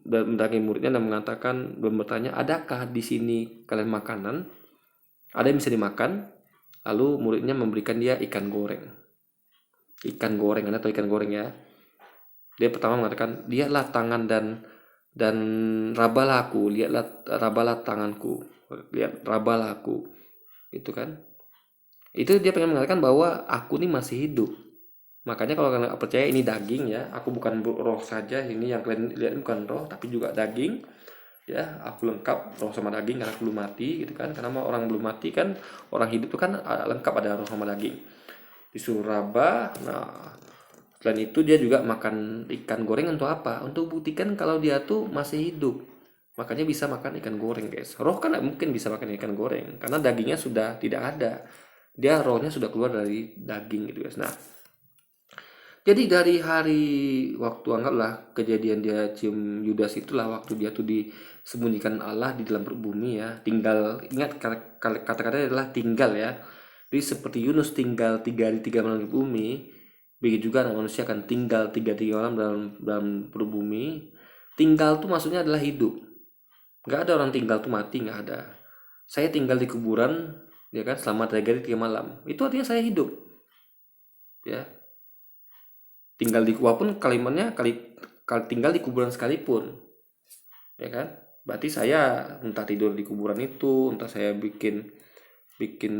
mendatangi muridnya dan mengatakan dan bertanya, adakah di sini kalian makanan? Ada yang bisa dimakan? Lalu muridnya memberikan dia ikan goreng. Anda tahu ikan goreng ya? Dia pertama mengatakan, dialah tangan dan dan rabalah aku, lihatlah, rabalah tanganku, lihat, rabalah aku, itu kan. Itu dia pengen mengatakan bahwa aku ini masih hidup. Makanya kalau kalian nggak percaya ini daging ya, aku bukan roh saja, ini yang kalian lihat bukan roh tapi juga daging ya. Aku lengkap roh sama daging karena aku belum mati gitu kan. Karena orang belum mati kan, orang hidup itu kan lengkap ada roh sama daging. Disuruh raba. Nah, selain itu dia juga makan ikan goreng untuk apa? Untuk buktikan kalau dia tuh masih hidup. Makanya bisa makan ikan goreng, guys. Roh kan nggak mungkin bisa makan ikan goreng karena dagingnya sudah tidak ada. Dia rohnya sudah keluar dari daging gitu, guys. Nah, jadi dari hari waktu, anggaplah kejadian dia cium Yudas itulah waktu dia tuh disembunyikan Allah di dalam perut bumi ya. Tinggal, ingat kata-katanya adalah tinggal ya. Jadi seperti Yunus tinggal 3 hari 3 malam di bumi, begitu juga anak manusia akan tinggal 3 malam dalam perut bumi. Tinggal tuh maksudnya adalah hidup. Gak ada orang tinggal tuh mati, nggak ada. Saya tinggal di kuburan ya kan selama 3 hari 3 malam. Itu artinya saya hidup. Ya, tinggal di, walaupun kalimatnya tinggal di kuburan sekalipun, ya kan, berarti saya entah tidur di kuburan itu, entah saya bikin bikin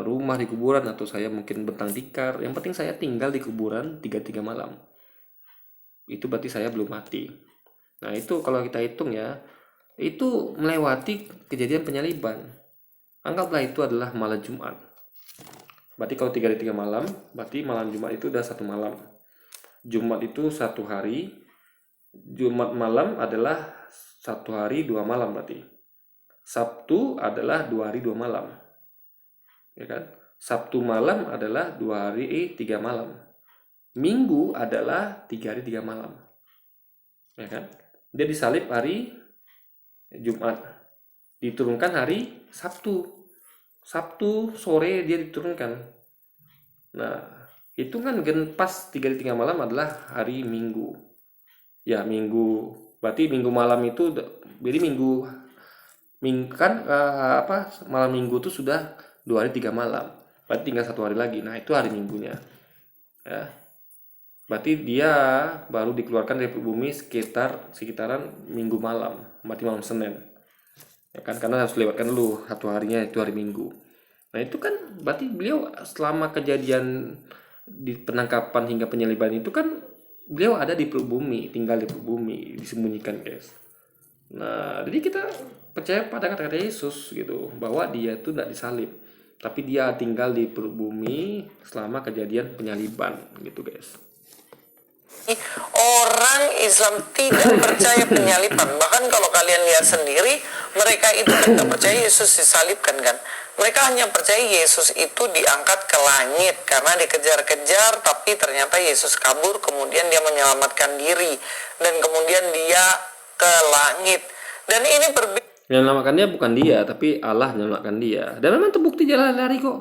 rumah di kuburan, atau saya mungkin bentang tikar, yang penting saya tinggal di kuburan 3 malam, itu berarti saya belum mati. Nah itu kalau kita hitung ya, itu melewati kejadian penyaliban. Anggaplah itu adalah malam Jumat. Berarti kalau 3 hari 3 malam, berarti malam Jumat itu udah 1 malam. Jumat itu 1 hari, Jumat malam adalah 1 hari 2 malam berarti. Sabtu adalah 2 hari 2 malam, ya kan? Sabtu malam adalah 2 hari 3 malam. Minggu adalah 3 hari 3 malam, ya kan? Dia disalib hari Jumat, diturunkan hari Sabtu. Sabtu sore dia diturunkan. Nah, itu kan pas 3 hari 3 malam adalah hari Minggu. Ya, Minggu. Berarti Minggu malam itu, jadi Minggu kan malam Minggu itu sudah 2 hari 3 malam. Berarti tinggal 1 hari lagi. Nah, itu hari Minggunya. Ya. Berarti dia baru dikeluarkan dari bumi sekitaran Minggu malam, berarti malam Senin. Ya kan, karena harus lewatkan dulu 1 harinya, itu hari Minggu. Nah itu kan berarti beliau selama kejadian di penangkapan hingga penyaliban itu kan beliau ada di perut bumi, tinggal di perut bumi, disembunyikan, guys. Nah jadi kita percaya pada kata-kata Yesus gitu, bahwa dia itu tidak disalib, tapi dia tinggal di perut bumi selama kejadian penyaliban gitu, guys. Orang Islam tidak percaya penyaliban. Bahkan kalau kalian lihat sendiri, mereka itu tidak percaya Yesus disalibkan kan. Mereka hanya percaya Yesus itu diangkat ke langit karena dikejar-kejar, tapi ternyata Yesus kabur, kemudian dia menyelamatkan diri, dan kemudian dia ke langit. Dan ini berbeda. Yang menyelamatkannya bukan dia, tapi Allah menyelamatkan dia. Dan memang terbukti jalan lari kok.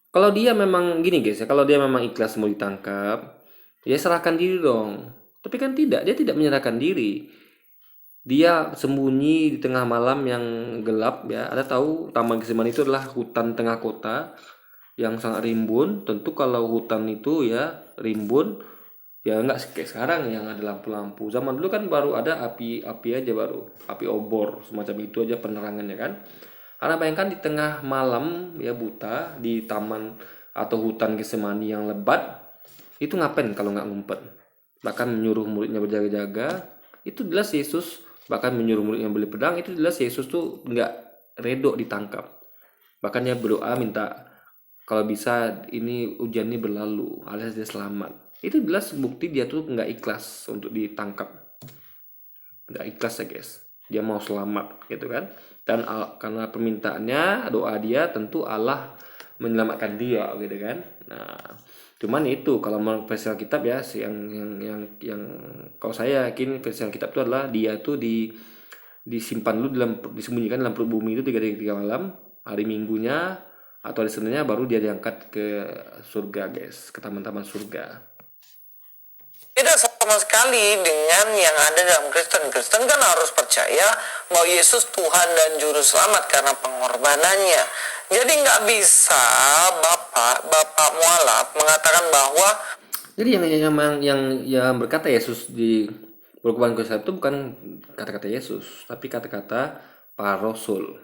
Kalau dia memang gini guys ya, kalau dia memang ikhlas mau ditangkap, ya serahkan diri dong. Tapi kan tidak, dia tidak menyerahkan diri. Dia sembunyi di tengah malam yang gelap ya. Ada tahu Taman Getsemaní itu adalah hutan tengah kota yang sangat rimbun. Tentu kalau hutan itu ya rimbun, ya nggak kayak sekarang yang ada lampu-lampu. Zaman dulu kan baru ada api aja, baru api obor semacam itu aja penerangannya kan. Karena bayangkan di tengah malam ya buta di taman atau hutan Getsemaní yang lebat, itu ngapain kalau nggak ngumpet? Bahkan menyuruh muridnya berjaga-jaga. Itu jelas Yesus, bahkan menyuruh muridnya beli pedang. Itu jelas Yesus tuh nggak redo ditangkap. Bahkan dia berdoa minta kalau bisa ini ujian ini berlalu alias dia selamat. Itu jelas bukti dia tuh nggak ikhlas untuk ditangkap, nggak ikhlas ya guys. Dia mau selamat gitu kan. Dan karena permintaannya, doa dia, tentu Allah menyelamatkan dia gitu kan. Nah cuman itu kalau menurut versi Alkitab ya, yang kalau saya yakin versi Alkitab itu adalah dia tuh disimpan dulu disembunyikan dalam perut bumi itu 3 hari 3 malam. Hari Minggunya atau hari Seninnya baru dia diangkat ke surga guys, ke taman-taman surga. Beda sama sekali dengan yang ada dalam Kristen. Kristen kan harus percaya bahwa Yesus Tuhan dan Juru Selamat karena pengorbanannya. Jadi nggak bisa Bapak mualaf mengatakan bahwa jadi yang berkata Yesus berkorban Yerusalem itu bukan kata-kata Yesus, tapi kata-kata para rasul.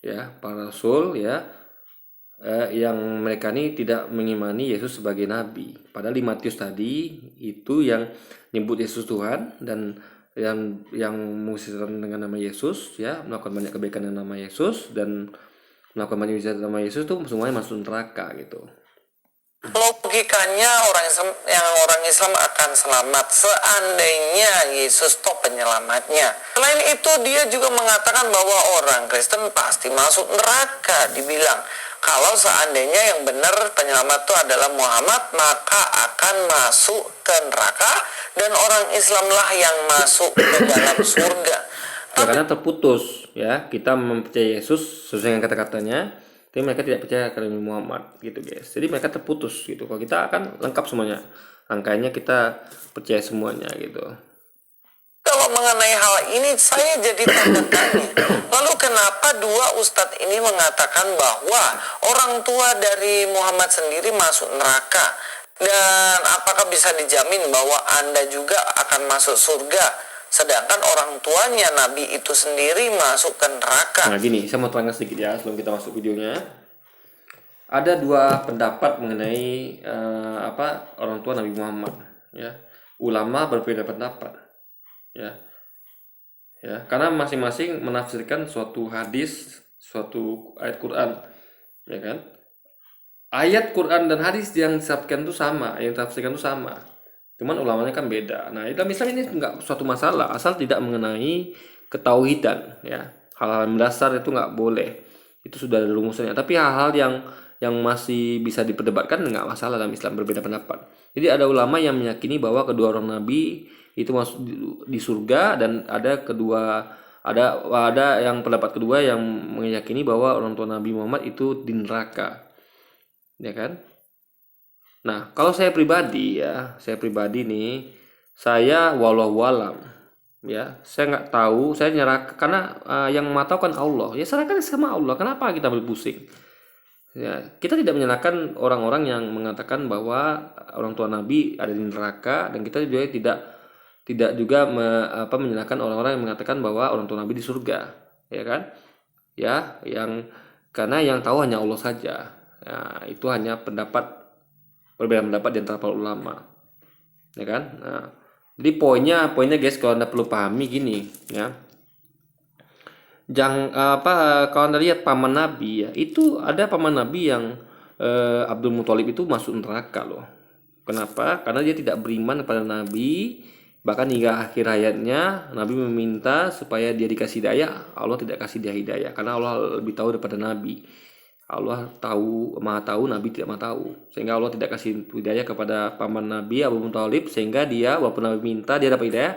Ya, para rasul ya, yang mereka ini tidak mengimani Yesus sebagai nabi. Padahal di Matius tadi itu yang nyebut Yesus Tuhan dan yang mengusirkan dengan nama Yesus, ya, melakukan banyak kebaikan dengan nama Yesus dan melakukan banyak mujizat dengan nama Yesus, itu semuanya masuk neraka gitu. Logikanya orang Islam akan selamat seandainya Yesus toh penyelamatnya. Selain itu dia juga mengatakan bahwa orang Kristen pasti masuk neraka. Dibilang kalau seandainya yang benar penyelamat itu adalah Muhammad, maka akan masuk ke neraka dan orang Islamlah yang masuk ke dalam surga. Ya, karena terputus ya, kita mempercayai Yesus sesuai dengan kata-katanya, tapi mereka tidak percaya kepada Muhammad gitu guys. Jadi mereka terputus gitu. Kalau kita akan lengkap semuanya, angkanya kita percaya semuanya gitu. Kalau mengenai hal ini saya jadi tanda tanya. Lalu kenapa dua ustadz ini mengatakan bahwa orang tua dari Muhammad sendiri masuk neraka? Dan apakah bisa dijamin bahwa Anda juga akan masuk surga? Sedangkan orang tuanya Nabi itu sendiri masuk ke neraka. Nah gini, saya mau terangkan sedikit ya sebelum kita masuk videonya. Ada dua pendapat mengenai orang tua Nabi Muhammad. Ya, ulama berbeda pendapat. Ya, karena masing-masing menafsirkan suatu hadis, suatu ayat Quran, ya kan? Ayat Quran dan hadis yang ditafsirkan itu sama, cuman ulamanya kan beda. Nah, dalam Islam ini nggak suatu masalah asal tidak mengenai ketauhidan, ya. Hal-hal mendasar itu nggak boleh, itu sudah ada rumusnya. Tapi hal-hal yang masih bisa diperdebatkan nggak masalah dalam Islam, berbeda pendapat. Jadi ada ulama yang meyakini bahwa kedua orang nabi itu masuk di surga, dan ada yang pendapat kedua yang meyakini bahwa orang tua Nabi Muhammad itu di neraka, ya kan? Nah, kalau saya pribadi nih, saya wallahualam, ya, saya nggak tahu, saya nyerah karena yang tahu kan Allah, ya serahkan sama Allah. Kenapa kita berpusing? Ya, kita tidak menyalahkan orang-orang yang mengatakan bahwa orang tua Nabi ada di neraka, dan kita juga tidak juga menyalahkan orang-orang yang mengatakan bahwa orang tua Nabi di surga, ya kan? Ya, karena yang tahu hanya Allah saja. Ya, itu hanya perbedaan pendapat di antara para ulama, ya kan? Nah, jadi poinnya guys, kalau Anda perlu pahami gini, ya. Kalau Anda lihat paman Nabi, ya, itu ada paman Nabi yang Abdul Muthalib itu masuk neraka loh. Kenapa? Karena dia tidak beriman kepada Nabi. Bahkan hingga akhir hayatnya Nabi meminta supaya dia dikasih hidayah. Allah tidak kasih dia hidayah karena Allah lebih tahu daripada Nabi. Allah maha tahu, Nabi tidak maha tahu, sehingga Allah tidak kasih hidayah kepada paman Nabi Abu Muthalib, sehingga dia walaupun Nabi minta dia dapat hidayah,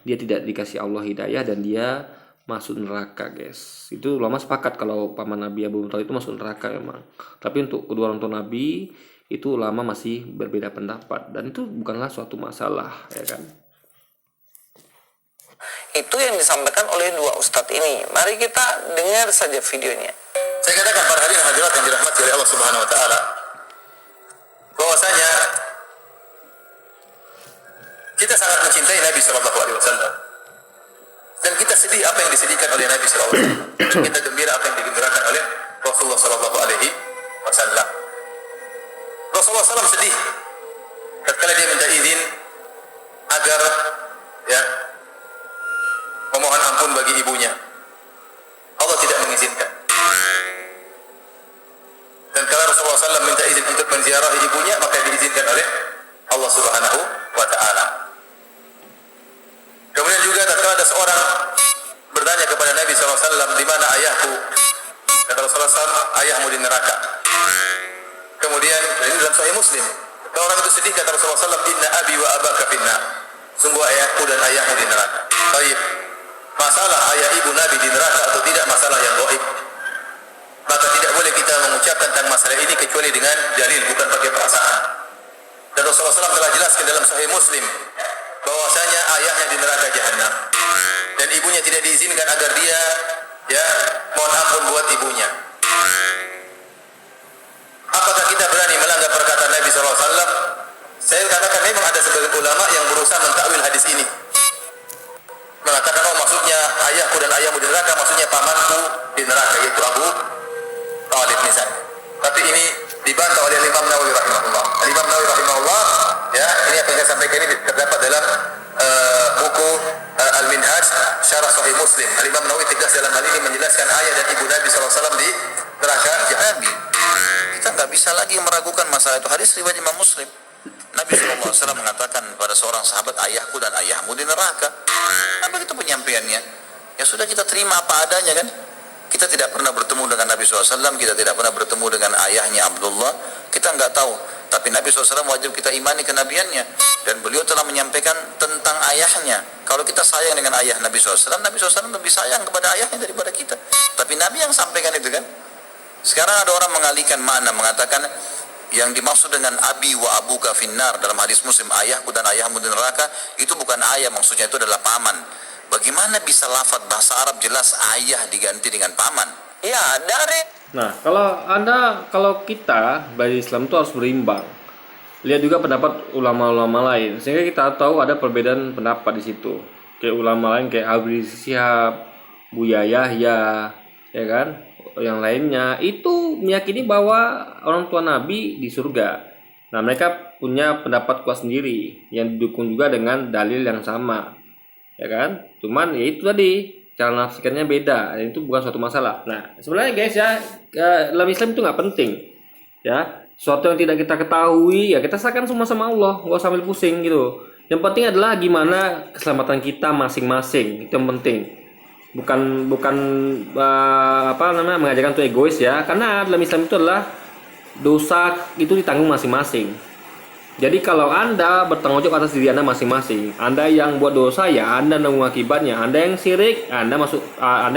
dia tidak dikasih Allah hidayah dan dia masuk neraka guys. Itu ulama sepakat kalau paman Nabi Abu Muthalib itu masuk neraka memang. Tapi untuk kedua orang tua Nabi itu ulama masih berbeda pendapat, dan itu bukanlah suatu masalah, ya kan? Itu yang disampaikan oleh dua ustadz ini. Mari kita dengar saja videonya. Saya katakan para hadirin hadirat yang dirahmati oleh Allah Subhanahu wa taala, bahwasanya kita sangat mencintai Nabi sallallahu alaihi wasallam. Dan kita sedih apa yang disedihkan oleh Nabi sallallahu alaihi wasallam. Kita gembira apa yang digembirakan oleh Rasulullah sallallahu alaihi wasallam. Rasulullah SAW sedih tatkala dia minta izin agar memohon ampun bagi ibunya. Allah tidak mengizinkan. Dan kalau Rasulullah SAW minta izin untuk menziarahi ibunya, maka diizinkan oleh Allah Subhanahu wa taala. Kemudian juga tatkala ada seorang bertanya kepada Nabi SAW, di mana ayahku? Kata Rasulullah SAW, ayahmu di neraka. Kemudian ini dalam Sahih Muslim, kalau orang itu sedih kata Rasulullah SAW, inna abi wa abaka finnar. Sungguh ayahku dan ayahmu di neraka. Baik. Masalah ayah ibu Nabi di neraka atau tidak masalah yang gaib. Maka tidak boleh kita mengucapkan tentang masalah ini kecuali dengan dalil, bukan pakai perasaan. Dan Rasulullah SAW telah jelaskan dalam Sahih Muslim bahwasanya ayahnya di neraka jahanam dan ibunya tidak diizinkan agar dia mohon ampun buat ibunya. Apakah kita berani melanggar perkataan Nabi SAW? Saya katakan memang ada sebagian ulama yang berusaha mentakwil hadis ini. ayahmu di neraka, maksudnya pamanku di neraka, yaitu Abu Talib misalnya. Tapi ini dibantah oleh Imam Nawawi rahimahullah. Imam Nawawi rahimahullah, ya, ini apa yang saya sampaikan ini terdapat dalam buku Al-Minhaj Syarah Sahih Muslim. Imam Nawawi tegas dalam hal ini menjelaskan ayah dan ibu Nabi SAW di neraka jahanam. Kita nggak bisa lagi meragukan masalah itu. Hadis riwayat Imam Muslim. Nabi SAW mengatakan pada seorang sahabat, ayahku dan ayahmu di neraka. Apa itu penyampaiannya? Ya sudah, kita terima apa adanya kan. Kita tidak pernah bertemu dengan Nabi SAW, kita tidak pernah bertemu dengan ayahnya Abdullah, kita nggak tahu. Tapi Nabi SAW wajib kita imani kenabiannya, dan beliau telah menyampaikan tentang ayahnya. Kalau kita sayang dengan ayah Nabi SAW, Nabi SAW lebih sayang kepada ayahnya daripada kita. Tapi Nabi yang sampaikan itu kan. Sekarang ada orang mengalihkan makna, mengatakan yang dimaksud dengan abi wa abuka finnar dalam hadis Muslim, ayahku dan ayahmu di neraka, itu bukan ayah, maksudnya itu adalah paman. Bagaimana bisa lafaz bahasa Arab jelas ayah diganti dengan paman? Ya, dari Nah, kalau kita dari Islam itu harus berimbang. Lihat juga pendapat ulama-ulama lain, sehingga kita tahu ada perbedaan pendapat di situ. Kayak ulama lain kayak Habib Syihab, Buya Yahya, ya kan? Yang lainnya itu meyakini bahwa orang tua Nabi di surga. Nah, mereka punya pendapat kuat sendiri yang didukung juga dengan dalil yang sama, ya kan? Cuman ya itu tadi, cara nafsirkannya beda, dan itu bukan suatu masalah. Nah, sebenarnya guys ya, dalam Islam itu nggak penting, ya. Suatu yang tidak kita ketahui ya kita serahkan semua sama Allah, nggak usah ambil pusing gitu. Yang penting adalah gimana keselamatan kita masing-masing, itu yang penting. Bukan mengajarkan untuk egois ya, karena dalam Islam itu adalah dosa itu ditanggung masing-masing. Jadi kalau Anda bertanggung jawab atas diri Anda masing-masing. Anda yang buat dosa ya Anda nanggung akibatnya. Anda yang syirik, Anda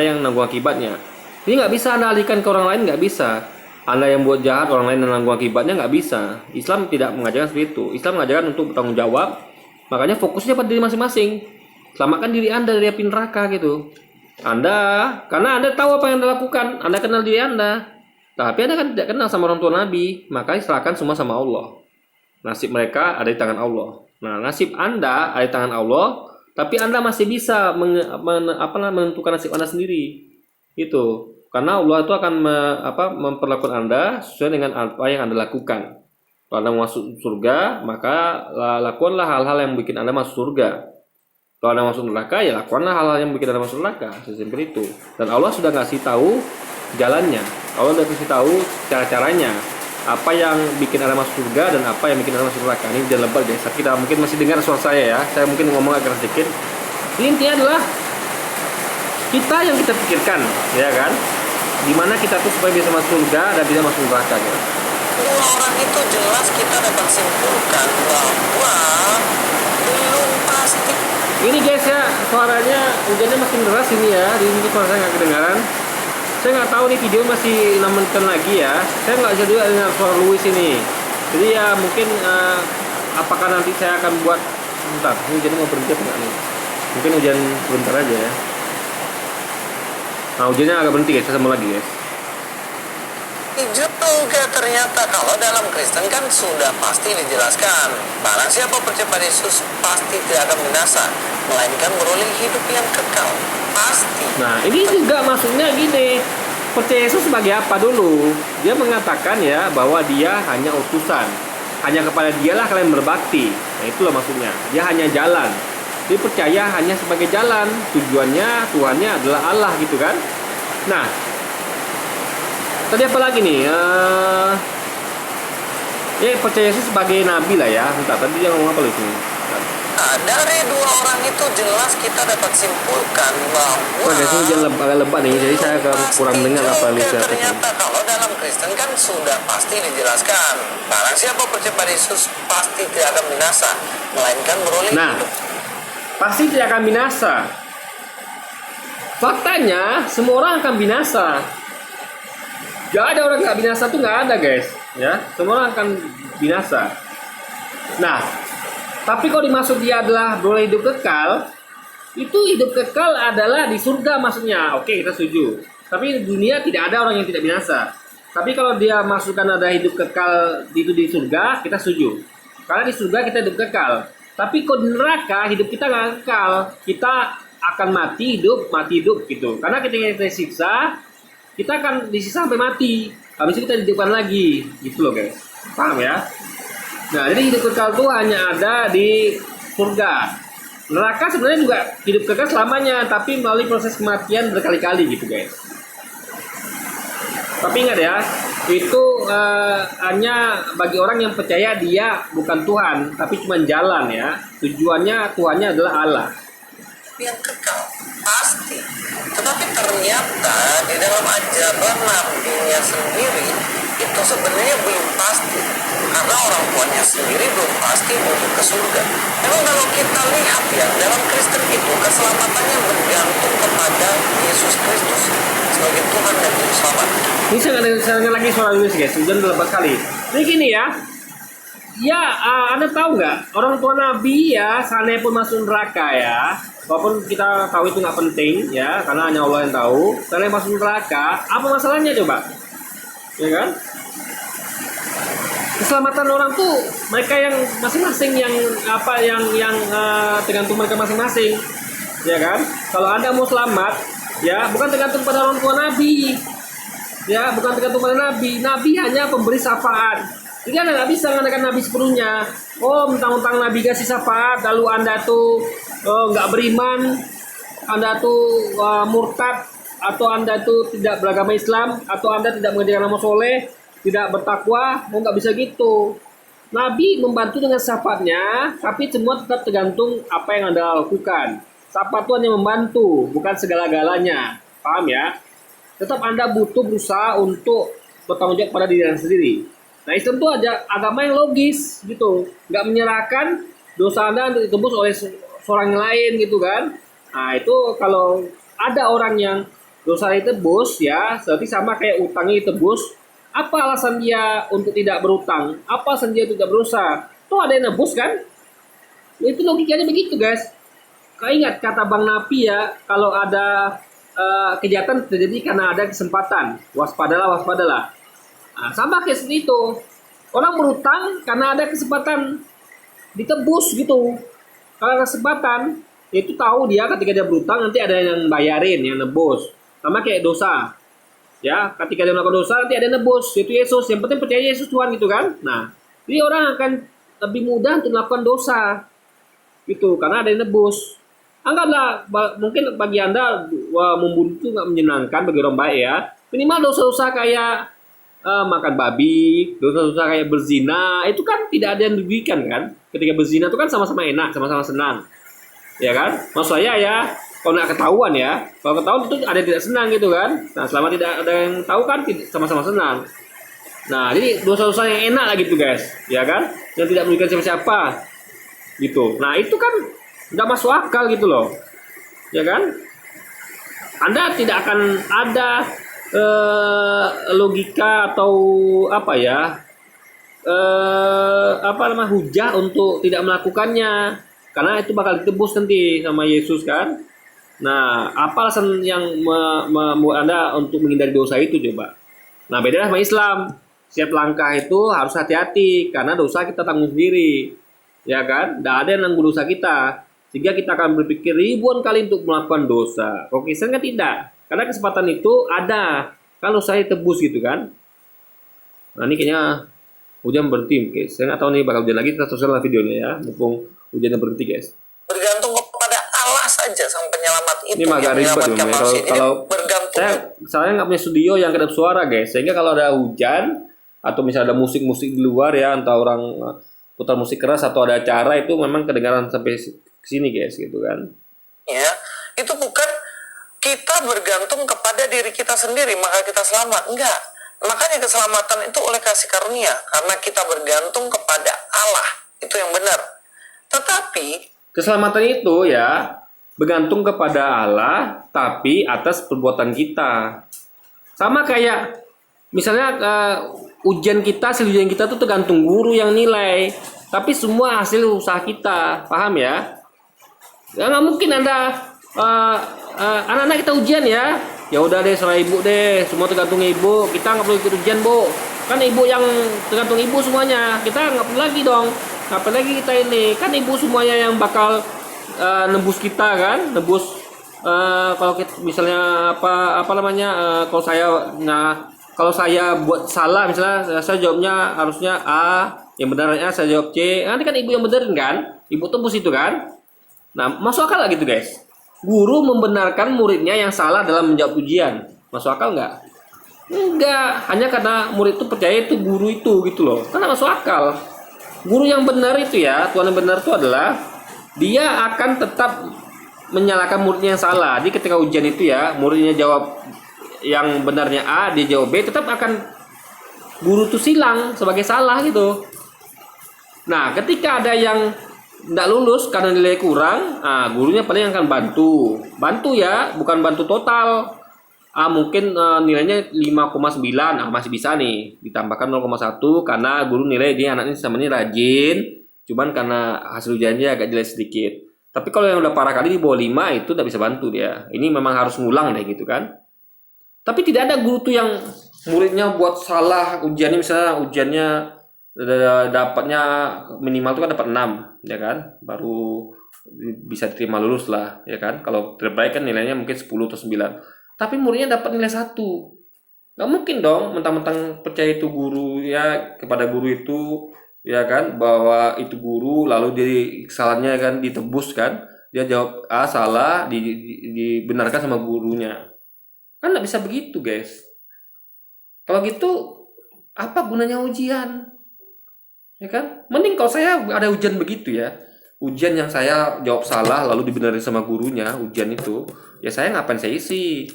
yang nanggung akibatnya. Ini nggak bisa Anda alihkan ke orang lain, nggak bisa. Anda yang buat jahat, orang lain yang nanggung akibatnya, nggak bisa. Islam tidak mengajarkan seperti itu. Islam mengajarkan untuk bertanggung jawab. Makanya fokusnya pada diri masing-masing. Selamatkan diri Anda dari api neraka gitu. Karena Anda tahu apa yang Anda lakukan. Anda kenal diri Anda. Tapi Anda kan tidak kenal sama orang tua Nabi. Makanya serahkan semua sama Allah. Nasib mereka ada di tangan Allah. Nah, nasib Anda ada di tangan Allah, tapi Anda masih bisa menentukan nasib Anda sendiri. Itu. Karena Allah itu akan memperlakukan Anda sesuai dengan apa yang Anda lakukan. Kalau Anda masuk surga, maka lakukanlah hal-hal yang bikin Anda masuk surga. Kalau Anda masuk neraka, ya lakukanlah hal-hal yang bikin Anda masuk neraka. Sesimpel itu. Dan Allah sudah ngasih tahu jalannya. Allah sudah kasih tahu cara-caranya. Apa yang bikin Anda masuk surga dan apa yang bikin Anda masuk neraka. Ini jangan lebar guys. Kita mungkin masih dengar suara saya ya. Saya mungkin ngomong agak sedikit. Ini intinya adalah kita yang kita pikirkan, ya kan? Gimana kita tuh supaya bisa masuk surga dan tidak masuk neraka gitu. dua orang itu jelas kita dapat simpulkan bahwa belum pasti. Ini guys ya, suaranya hujannya makin deras ini ya. Di sini suara saya nggak kedengaran. Saya nggak tahu nih video masih 6 menitan lagi ya. Saya nggak bisa juga dengar suara Luis ini. Jadi ya mungkin apakah nanti saya akan buat bentar. Ini hujannya mau berhenti apa nggak nih? Mungkin hujan sebentar aja ya. Nah hujannya agak berhenti guys. Saya sambung lagi guys. Juga ternyata kalau dalam Kristen kan sudah pasti dijelaskan, barang siapa percaya pada Yesus pasti tidak akan binasa, melainkan beroleh hidup yang kekal. Pasti. Nah ini juga maksudnya gini, percaya Yesus sebagai apa dulu? Dia mengatakan ya bahwa dia hanya utusan, hanya kepada dialah kalian berbakti. Nah itulah maksudnya, dia hanya jalan. Dia percaya hanya sebagai jalan, tujuannya Tuhannya adalah Allah gitu kan. Nah tadi apa lagi nih? Percaya Yesus sebagai nabi lah ya. Entah tadi dia ngomong apa lagi? Nah, dari dua orang itu jelas kita dapat simpulkan bahwa Guys, ini jangan agak lebat nih, jadi saya agak kurang mendengar apa yang saya katakan. ternyata kalau dalam Kristen kan sudah pasti dijelaskan, barang siapa percaya pada Yesus pasti tidak akan binasa, melainkan beroleh Nah, hidup. pasti tidak akan binasa. Faktanya semua orang akan binasa. Gak ada orang nggak binasa tuh nggak ada guys, ya semua orang akan binasa. Nah, tapi kalau dimaksud dia adalah beroleh hidup kekal, itu hidup kekal adalah di surga maksudnya. Oke, kita setuju. Tapi di dunia tidak ada orang yang tidak binasa. Tapi kalau dia masukkan ada hidup kekal itu di surga, kita setuju. Karena di surga kita hidup kekal. Tapi kalau di neraka hidup kita nggak kekal. Kita akan mati hidup gitu. Karena ketika kita disiksa, kita akan disiksa sampai mati. Habis itu kita dihidupkan lagi, gitu loh guys. Paham ya? Nah, jadi hidup kekal itu hanya ada di surga. Neraka sebenarnya juga hidup kekal selamanya, tapi melalui proses kematian berkali-kali gitu guys. Tapi ingat ya, itu hanya bagi orang yang percaya dia bukan Tuhan, tapi cuma jalan ya. Tujuannya adalah Allah. Yang kekal pasti, tetapi ternyata di dalam ajaran nabinya sendiri itu sebenarnya belum pasti, karena orang tuanya sendiri belum pasti untuk ke surga. Memang kalau kita lihat ya, dalam Kristen itu keselamatannya bergantung kepada Yesus Kristus sebagai Tuhan dan Juru Selamat. Ini saya lagi suara Luis guys, hujan berapa kali. Ini gini ya, Anda tahu nggak, orang tua Nabi ya, seandainya pun masuk neraka ya, walaupun kita tahu itu nggak penting ya, karena hanya Allah yang tahu. Seandainya masuk neraka, apa masalahnya coba? Ya kan? Keselamatan orang tuh mereka yang masing-masing yang tergantung mereka masing-masing, ya kan? Kalau Anda mau selamat, ya bukan tergantung pada orang tua Nabi, ya bukan tergantung pada Nabi. Nabi hanya pemberi syafaat. Jadi Anda nggak bisa mengandalkan Nabi sepenuhnya. Oh, mentang-mentang Nabi kasih syafaat, lalu Anda tuh nggak beriman, Anda tuh murtad, atau Anda tuh tidak beragama Islam, atau Anda tidak mengerjakan amal soleh, tidak bertakwa. Nggak bisa gitu. Nabi membantu dengan syafaatnya, tapi semua tetap tergantung apa yang Anda lakukan. Syafaat itu hanya membantu, bukan segala-galanya. Paham ya? Tetap Anda butuh berusaha untuk bertanggung jawab pada diri Anda sendiri. Nah, Islam itu ada agama yang logis gitu, nggak menyerahkan dosa Anda untuk ditebus oleh seorang yang lain gitu kan. Nah, itu kalau ada orang yang dosa ditebus ya, seperti sama kayak utangnya ditebus. Apa alasan dia untuk tidak berutang? Apa alasan dia tidak berdosa? Tuh ada yang nebus kan? Itu logikanya begitu guys. Ingat kata Bang Napi ya, kalau ada kejahatan terjadi karena ada kesempatan, waspadalah. Nah, sama kayak seperti itu. Orang berutang karena ada kesempatan ditebus gitu. Kalau ada kesempatan, itu tahu dia ketika dia berutang nanti ada yang bayarin, yang nebus. Sama kayak dosa. Ya, ketika dia melakukan dosa nanti ada yang nebus, yaitu Yesus. Yang penting percaya Yesus Tuhan gitu kan. Nah, jadi orang akan lebih mudah untuk melakukan dosa. Gitu, karena ada yang nebus. Anggaplah mungkin bagi Anda membunuh itu nggak menyenangkan bagi orang baik ya. Minimal dosa-dosa kayak makan babi, dosa-dosa kayak berzina, itu kan tidak ada yang dirugikan kan. Ketika berzina itu kan sama-sama enak, sama-sama senang. Ya kan? Maksud saya ya, kalau nggak ketahuan ya, kalau ketahuan itu ada yang tidak senang gitu kan. Nah, selama tidak ada yang tahu kan sama-sama senang. Nah, jadi dosa-dosa yang enak lah gitu guys, ya kan? Yang tidak merugikan siapa-siapa gitu. Nah, itu kan nggak masuk akal gitu loh, ya kan? Anda tidak akan ada logika atau apa ya, hujah untuk tidak melakukannya, karena itu bakal ditebus nanti sama Yesus kan. Nah, apa alasan yang membuat Anda untuk menghindari dosa itu coba? Nah, beda sama Islam. Setiap langkah itu harus hati-hati, karena dosa kita tanggung sendiri, ya kan? Tidak ada yang nanggung dosa kita, sehingga kita akan berpikir ribuan kali untuk melakukan dosa. Kalau Kristen kan tidak, karena kesempatan itu ada, kalau saya tebus gitu kan. Nah, ini kayaknya hujan berhenti guys. Saya nggak tahu nih bakal hujan lagi, kita teruskan videonya ya, mumpung hujannya berhenti guys. Bergantung kepada Allah saja sang penyelamat itu. Ini agak ribet kalau saya nggak punya studio yang kedap suara guys, sehingga kalau ada hujan atau misalnya ada musik-musik di luar ya, entah orang putar musik keras atau ada acara, itu memang kedengaran sampai sini guys gitu kan. Ya, itu bukan kita bergantung kepada diri kita sendiri maka kita selamat. Enggak. Makanya keselamatan itu oleh kasih karunia, karena kita bergantung kepada Allah. Itu yang benar. Tetapi keselamatan itu ya bergantung kepada Allah, tapi atas perbuatan kita. Sama kayak misalnya ujian kita, hasil ujian kita tuh tergantung guru yang nilai, tapi semua hasil usaha kita. Paham ya? Ya nggak mungkin Anda anak-anak kita ujian ya udah deh serah ibu deh, semua tergantung ibu, kita nggak perlu ikut ujian bu, kan ibu yang tergantung ibu semuanya, kita nggak perlu lagi dong, ngapain lagi kita ini, kan ibu semuanya yang bakal nebus kita kan, nebus kalau kita misalnya apa namanya, kalau saya buat salah misalnya, saya jawabnya harusnya A, yang benarnya saya jawab C. Nanti kan ibu yang benerin kan, ibu tebus itu kan. Nah, masuk akal nggak gitu guys? Guru membenarkan muridnya yang salah dalam menjawab ujian, masuk akal nggak? Enggak, hanya karena murid itu percaya itu guru itu gitu loh. Karena masuk akal. Guru yang benar itu ya, Tuhan yang benar itu adalah dia akan tetap menyalahkan muridnya yang salah. Jadi ketika ujian itu ya, muridnya jawab yang benarnya A, dia jawab B, tetap akan guru itu silang sebagai salah gitu. Nah, ketika ada yang tidak lulus karena nilai kurang, gurunya paling akan bantu ya, bukan bantu total. Mungkin nilainya 5,9, masih bisa nih ditambahkan 0,1 karena guru nilai dia anaknya sama ini rajin, cuman karena hasil ujiannya agak jelek sedikit. Tapi kalau yang udah parah kali di bawah 5 itu udah bisa bantu dia. Ini memang harus ngulang deh gitu kan. Tapi tidak ada guru tuh yang muridnya buat salah ujiannya, misalnya ujiannya dapatnya minimal tuh kan dapat 6 ya kan, baru bisa terima lulus lah ya kan. Kalau terbaik kan nilainya mungkin 10 atau 9. Tapi muridnya dapat nilai 1. Nggak mungkin dong mentang-mentang percaya itu guru ya, kepada guru itu ya kan, bahwa itu guru lalu dia kesalahannya kan ditebus kan, dia jawab A salah, dibenarkan sama gurunya. Kan nggak bisa begitu guys. Kalau gitu apa gunanya ujian ya kan? Mending kalau saya ada ujian begitu ya, ujian yang saya jawab salah lalu dibenerin sama gurunya, ujian itu ya saya ngapain saya isi.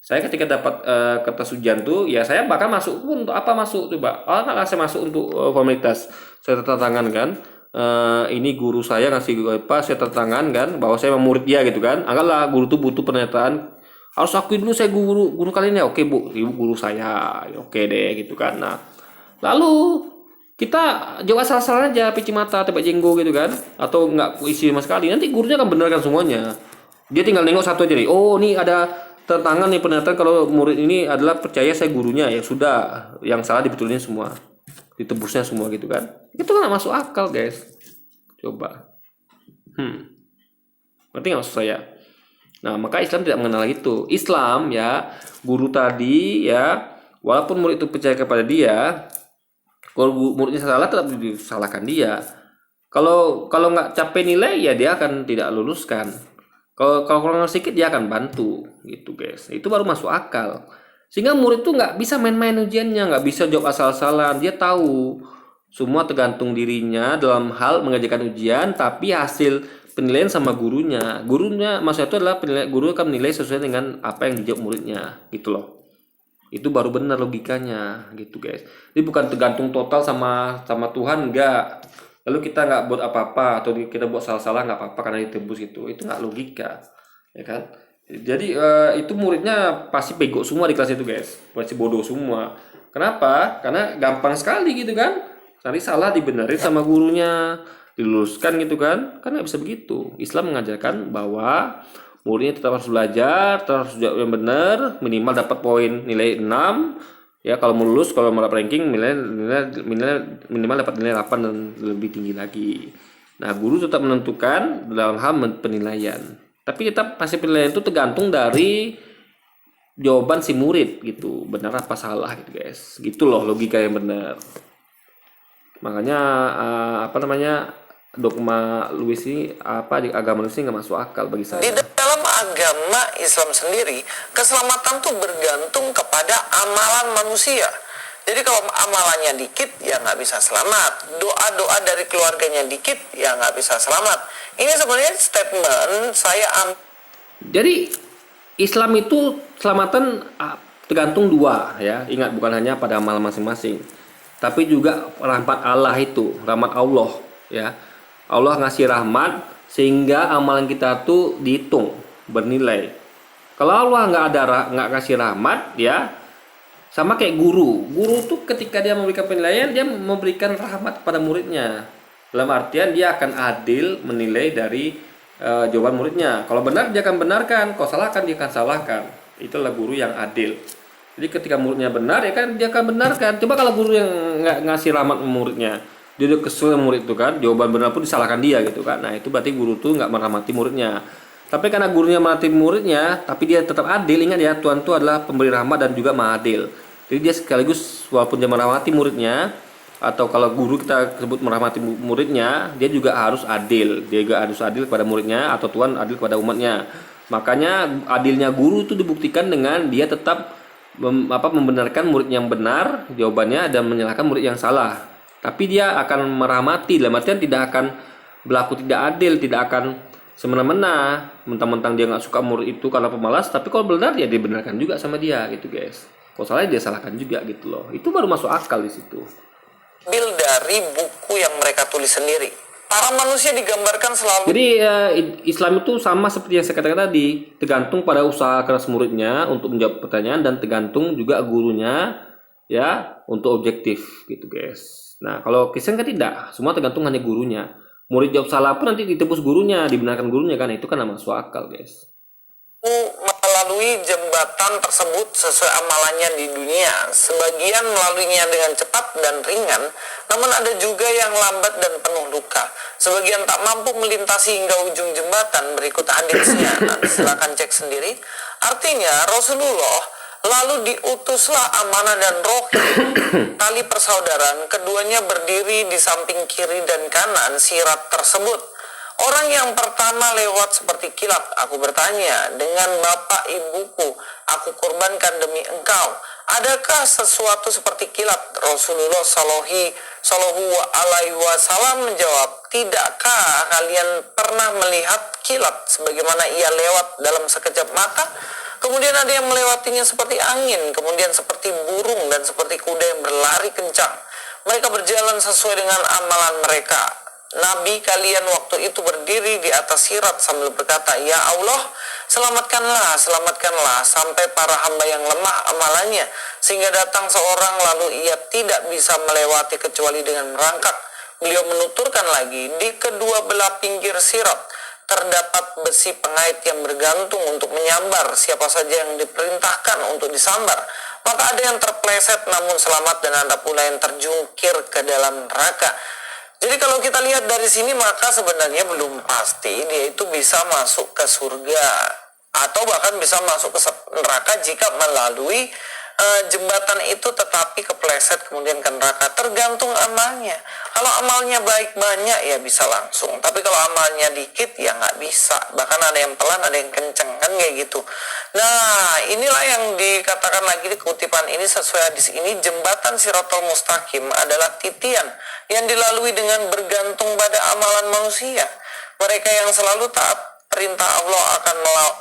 Saya ketika dapat kertas ujian tuh ya saya bakal masuk pun untuk apa, masuk coba. Nggak saya masuk untuk formalitas. Saya tanda tangan kan. Ini guru saya ngasih apa, saya tanda tangan kan bahwa saya murid dia gitu kan. Anggaplah guru tuh butuh pernyataan, harus akui dulu saya guru kalian ya. Oke Bu, ibu guru saya. Oke deh gitu kan. Nah, lalu kita jawab asal-asalan aja, pici mata, tebak jenggo gitu kan, atau nggak isi sama sekali. Nanti gurunya akan benarkan semuanya. Dia tinggal nengok satu aja nih. Oh, ini ada tertangan nih pernyataan kalau murid ini adalah percaya saya gurunya, ya sudah, yang salah dibetulin semua, ditebusnya semua gitu kan. Itu nggak masuk akal guys. Coba ngerti nggak maksud saya? Nah, maka Islam tidak mengenal itu. Islam ya, guru tadi ya, walaupun murid itu percaya kepada dia, kalau muridnya salah tetap disalahkan dia. Kalau nggak capai nilai ya dia akan tidak luluskan. Kalau kurang sedikit dia akan bantu gitu guys. Itu baru masuk akal. Sehingga murid tuh nggak bisa main-main ujiannya, nggak bisa jawab asal-asalan. Dia tahu semua tergantung dirinya dalam hal mengerjakan ujian, tapi hasil penilaian sama gurunya. Gurunya maksudnya itu adalah guru akan menilai sesuai dengan apa yang dijawab muridnya gitu loh. Itu baru benar logikanya gitu guys. Jadi bukan tergantung total sama Tuhan, enggak. Lalu kita nggak buat apa-apa atau kita buat salah-salah nggak apa-apa karena ditebus itu nggak logika ya kan. Jadi itu muridnya pasti bego semua di kelas itu guys, pasti bodoh semua. Kenapa? Karena gampang sekali gitu kan, cari salah dibenerin sama gurunya, diluluskan gitu kan nggak bisa begitu. Islam mengajarkan bahwa muridnya tetap harus belajar, tetap harus jawab yang benar, minimal dapat poin nilai 6. Ya kalau mau lulus, kalau mau dapat ranking minimal dapat nilai 8 dan lebih tinggi lagi. Nah, guru tetap menentukan dalam hal penilaian. Tapi tetap hasil penilaian itu tergantung dari jawaban si murid gitu, benar apa salah gitu guys. Gitu loh logika yang benar. Makanya dogma Lewis ini di agama Lewis ini nggak masuk akal bagi saya. Di dalam agama Islam sendiri, keselamatan tuh bergantung kepada amalan manusia. Jadi kalau amalannya dikit, ya nggak bisa selamat. Doa-doa dari keluarganya dikit, ya nggak bisa selamat. Ini sebenarnya statement saya Jadi Islam itu keselamatan tergantung dua ya. Ingat, bukan hanya pada amal masing-masing, tapi juga rahmat Allah itu, rahmat Allah ya. Allah ngasih rahmat sehingga amalan kita tuh dihitung bernilai. Kalau Allah nggak ngasih rahmat ya, sama kayak guru tuh ketika dia memberikan penilaian, dia memberikan rahmat kepada muridnya, dalam artian dia akan adil menilai dari jawaban muridnya. Kalau benar dia akan benarkan, kalau salah kan dia akan salahkan. Itulah guru yang adil. Jadi ketika muridnya benar ya kan dia akan benarkan. Coba kalau guru yang nggak ngasih rahmat muridnya, dia udah kesel murid itu kan, jawaban benar pun disalahkan dia gitu kan. Nah itu berarti guru tuh nggak merahmati muridnya. Tapi karena gurunya melati muridnya, tapi dia tetap adil. Ingat ya, Tuhan itu adalah pemberi rahmat dan juga maha adil. Jadi dia sekaligus walaupun dia merahmati muridnya, atau kalau guru kita sebut merahmati muridnya, dia juga harus adil. Dia juga harus adil kepada muridnya, atau Tuhan adil kepada umatnya. Makanya adilnya guru itu dibuktikan dengan dia tetap membenarkan murid yang benar jawabannya dan menyalahkan murid yang salah. Tapi dia akan merahmati, dalam artian tidak akan berlaku tidak adil, tidak akan semena-mena mentang-mentang dia nggak suka murid itu karena pemalas, tapi kalau benar dia dibenarkan juga sama dia gitu guys. Kalau salah dia salahkan juga gitu loh. Itu baru masuk akal di situ. Ambil dari buku yang mereka tulis sendiri. Para manusia digambarkan selalu. Jadi Islam itu sama seperti yang saya katakan tadi, tergantung pada usaha keras muridnya untuk menjawab pertanyaan dan tergantung juga gurunya ya untuk objektif gitu guys. Nah kalau Kristen kan tidak, semua tergantung hanya gurunya. Murid jawab salah pun nanti ditebus gurunya, dibenarkan gurunya kan, itu kan masuk akal guys. Melalui jembatan tersebut sesuai amalannya di dunia. Sebagian melaluinya dengan cepat dan ringan, namun ada juga yang lambat dan penuh luka. Sebagian tak mampu melintasi hingga ujung jembatan. Berikut hadisnya, nanti silakan cek sendiri. Artinya Rasulullah lalu diutuslah amanah dan rohim, tali persaudaraan, keduanya berdiri di samping kiri dan kanan sirat tersebut. Orang yang pertama lewat seperti kilat. Aku bertanya, dengan bapak ibuku, aku korbankan demi engkau. Adakah sesuatu seperti kilat? Rasulullah Shallallahu Alaihi Wasallam menjawab, tidakkah kalian pernah melihat kilat sebagaimana ia lewat dalam sekejap mata? Kemudian ada yang melewatinya seperti angin, kemudian seperti burung dan seperti kuda yang berlari kencang. Mereka berjalan sesuai dengan amalan mereka. Nabi kalian waktu itu berdiri di atas sirat sambil berkata, ya Allah, selamatkanlah, selamatkanlah, sampai para hamba yang lemah amalannya, sehingga datang seorang lalu ia tidak bisa melewati kecuali dengan merangkak. Beliau menuturkan lagi, di kedua belah pinggir sirat terdapat besi pengait yang bergantung untuk menyambar siapa saja yang diperintahkan untuk disambar. Maka ada yang terpleset namun selamat, dan ada pula yang terjungkir ke dalam neraka. Jadi kalau kita lihat dari sini, maka sebenarnya belum pasti dia itu bisa masuk ke surga atau bahkan bisa masuk ke neraka jika melalui jembatan itu tetapi kepleset kemudian ke neraka. Tergantung amalnya. Kalau amalnya baik banyak ya bisa langsung, tapi kalau amalnya dikit ya nggak bisa. Bahkan ada yang pelan, ada yang kenceng, kan kayak gitu. Nah inilah yang dikatakan lagi di kutipan ini sesuai hadis ini, jembatan Siratal Mustaqim adalah titian yang dilalui dengan bergantung pada amalan manusia. Mereka yang selalu taat perintah Allah akan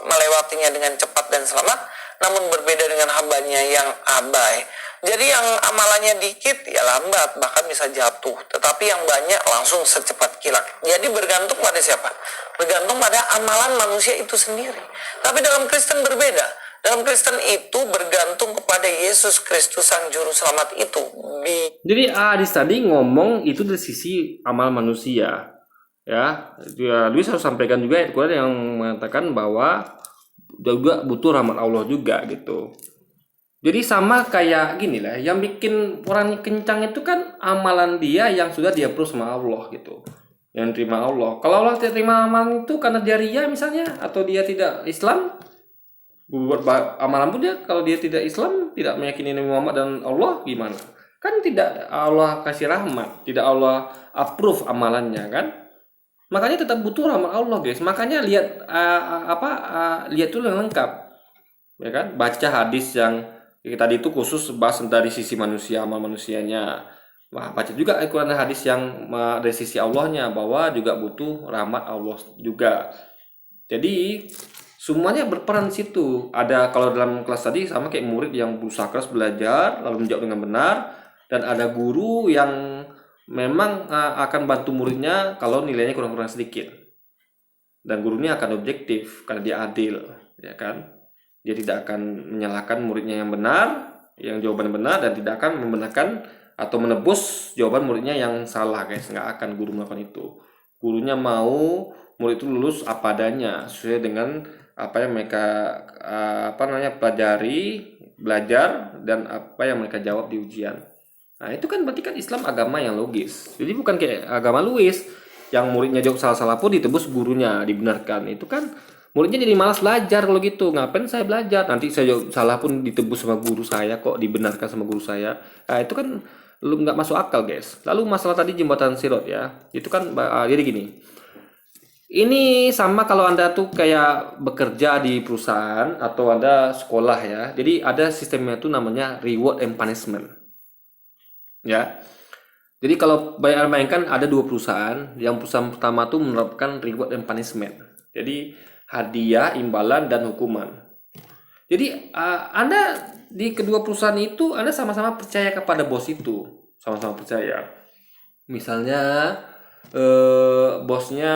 melewatinya dengan cepat dan selamat, namun berbeda dengan hambanya yang abai. Jadi yang amalannya dikit ya lambat, bahkan bisa jatuh. Tetapi yang banyak langsung secepat kilat. Jadi bergantung pada siapa? Bergantung pada amalan manusia itu sendiri. Tapi dalam Kristen berbeda. Dalam Kristen itu bergantung kepada Yesus Kristus Sang Juru Selamat itu. Jadi hadis tadi ngomong itu dari sisi amal manusia. Ya, Luis harus sampaikan juga ayat Quran yang mengatakan bahwa juga butuh rahmat Allah juga gitu. Jadi sama kayak gini lah, yang bikin orang kencang itu kan amalan dia yang sudah dia approve sama Allah gitu, yang terima Allah. Kalau Allah tidak terima amalan itu karena dia ria misalnya, atau dia tidak Islam, buat amalan pun dia, kalau dia tidak Islam, tidak meyakini Nabi Muhammad dan Allah, gimana? Kan tidak Allah kasih rahmat, tidak Allah approve amalannya kan? Makanya tetap butuh rahmat Allah guys. Makanya lihat lihat dulu yang lengkap, ya kan? Baca hadis yang tadi itu khusus bahas dari sisi manusia, amal manusianya. Wah, baca juga Al-Quran hadis yang dari sisi Allahnya, bahwa juga butuh rahmat Allah juga. Jadi semuanya berperan di situ. Ada, kalau dalam kelas tadi sama kayak murid yang berusaha keras belajar lalu menjawab dengan benar, dan ada guru yang memang akan bantu muridnya kalau nilainya kurang-kurang sedikit. Dan gurunya akan objektif karena dia adil, ya kan? Dia tidak akan menyalahkan muridnya yang benar, yang jawaban benar, dan tidak akan membenarkan atau menebus jawaban muridnya yang salah guys. Nggak akan guru melakukan itu. Gurunya mau murid itu lulus apa adanya, sesuai dengan apa yang mereka pelajari, belajar, dan apa yang mereka jawab di ujian. Nah itu kan berarti kan Islam agama yang logis. Jadi bukan kayak agama Luis yang muridnya jawab salah-salah pun ditebus gurunya, dibenarkan. Itu kan Muridnya jadi malas belajar kalau gitu. Ngapain saya belajar? Nanti saya salah pun ditebus sama guru saya kok, dibenarkan sama guru saya. Nah, itu kan lu nggak masuk akal, guys. Lalu masalah tadi jembatan sirot ya. Itu kan jadi gini. Ini sama kalau Anda tuh kayak bekerja di perusahaan atau Anda sekolah ya. Jadi ada sistemnya tuh namanya reward and punishment. Ya. Jadi kalau bayangkan ada dua perusahaan. Yang perusahaan pertama tuh menerapkan reward and punishment. Jadi hadiah, imbalan, dan hukuman. Jadi Anda di kedua perusahaan itu Anda sama-sama percaya kepada bos itu. Sama-sama percaya. Misalnya bosnya,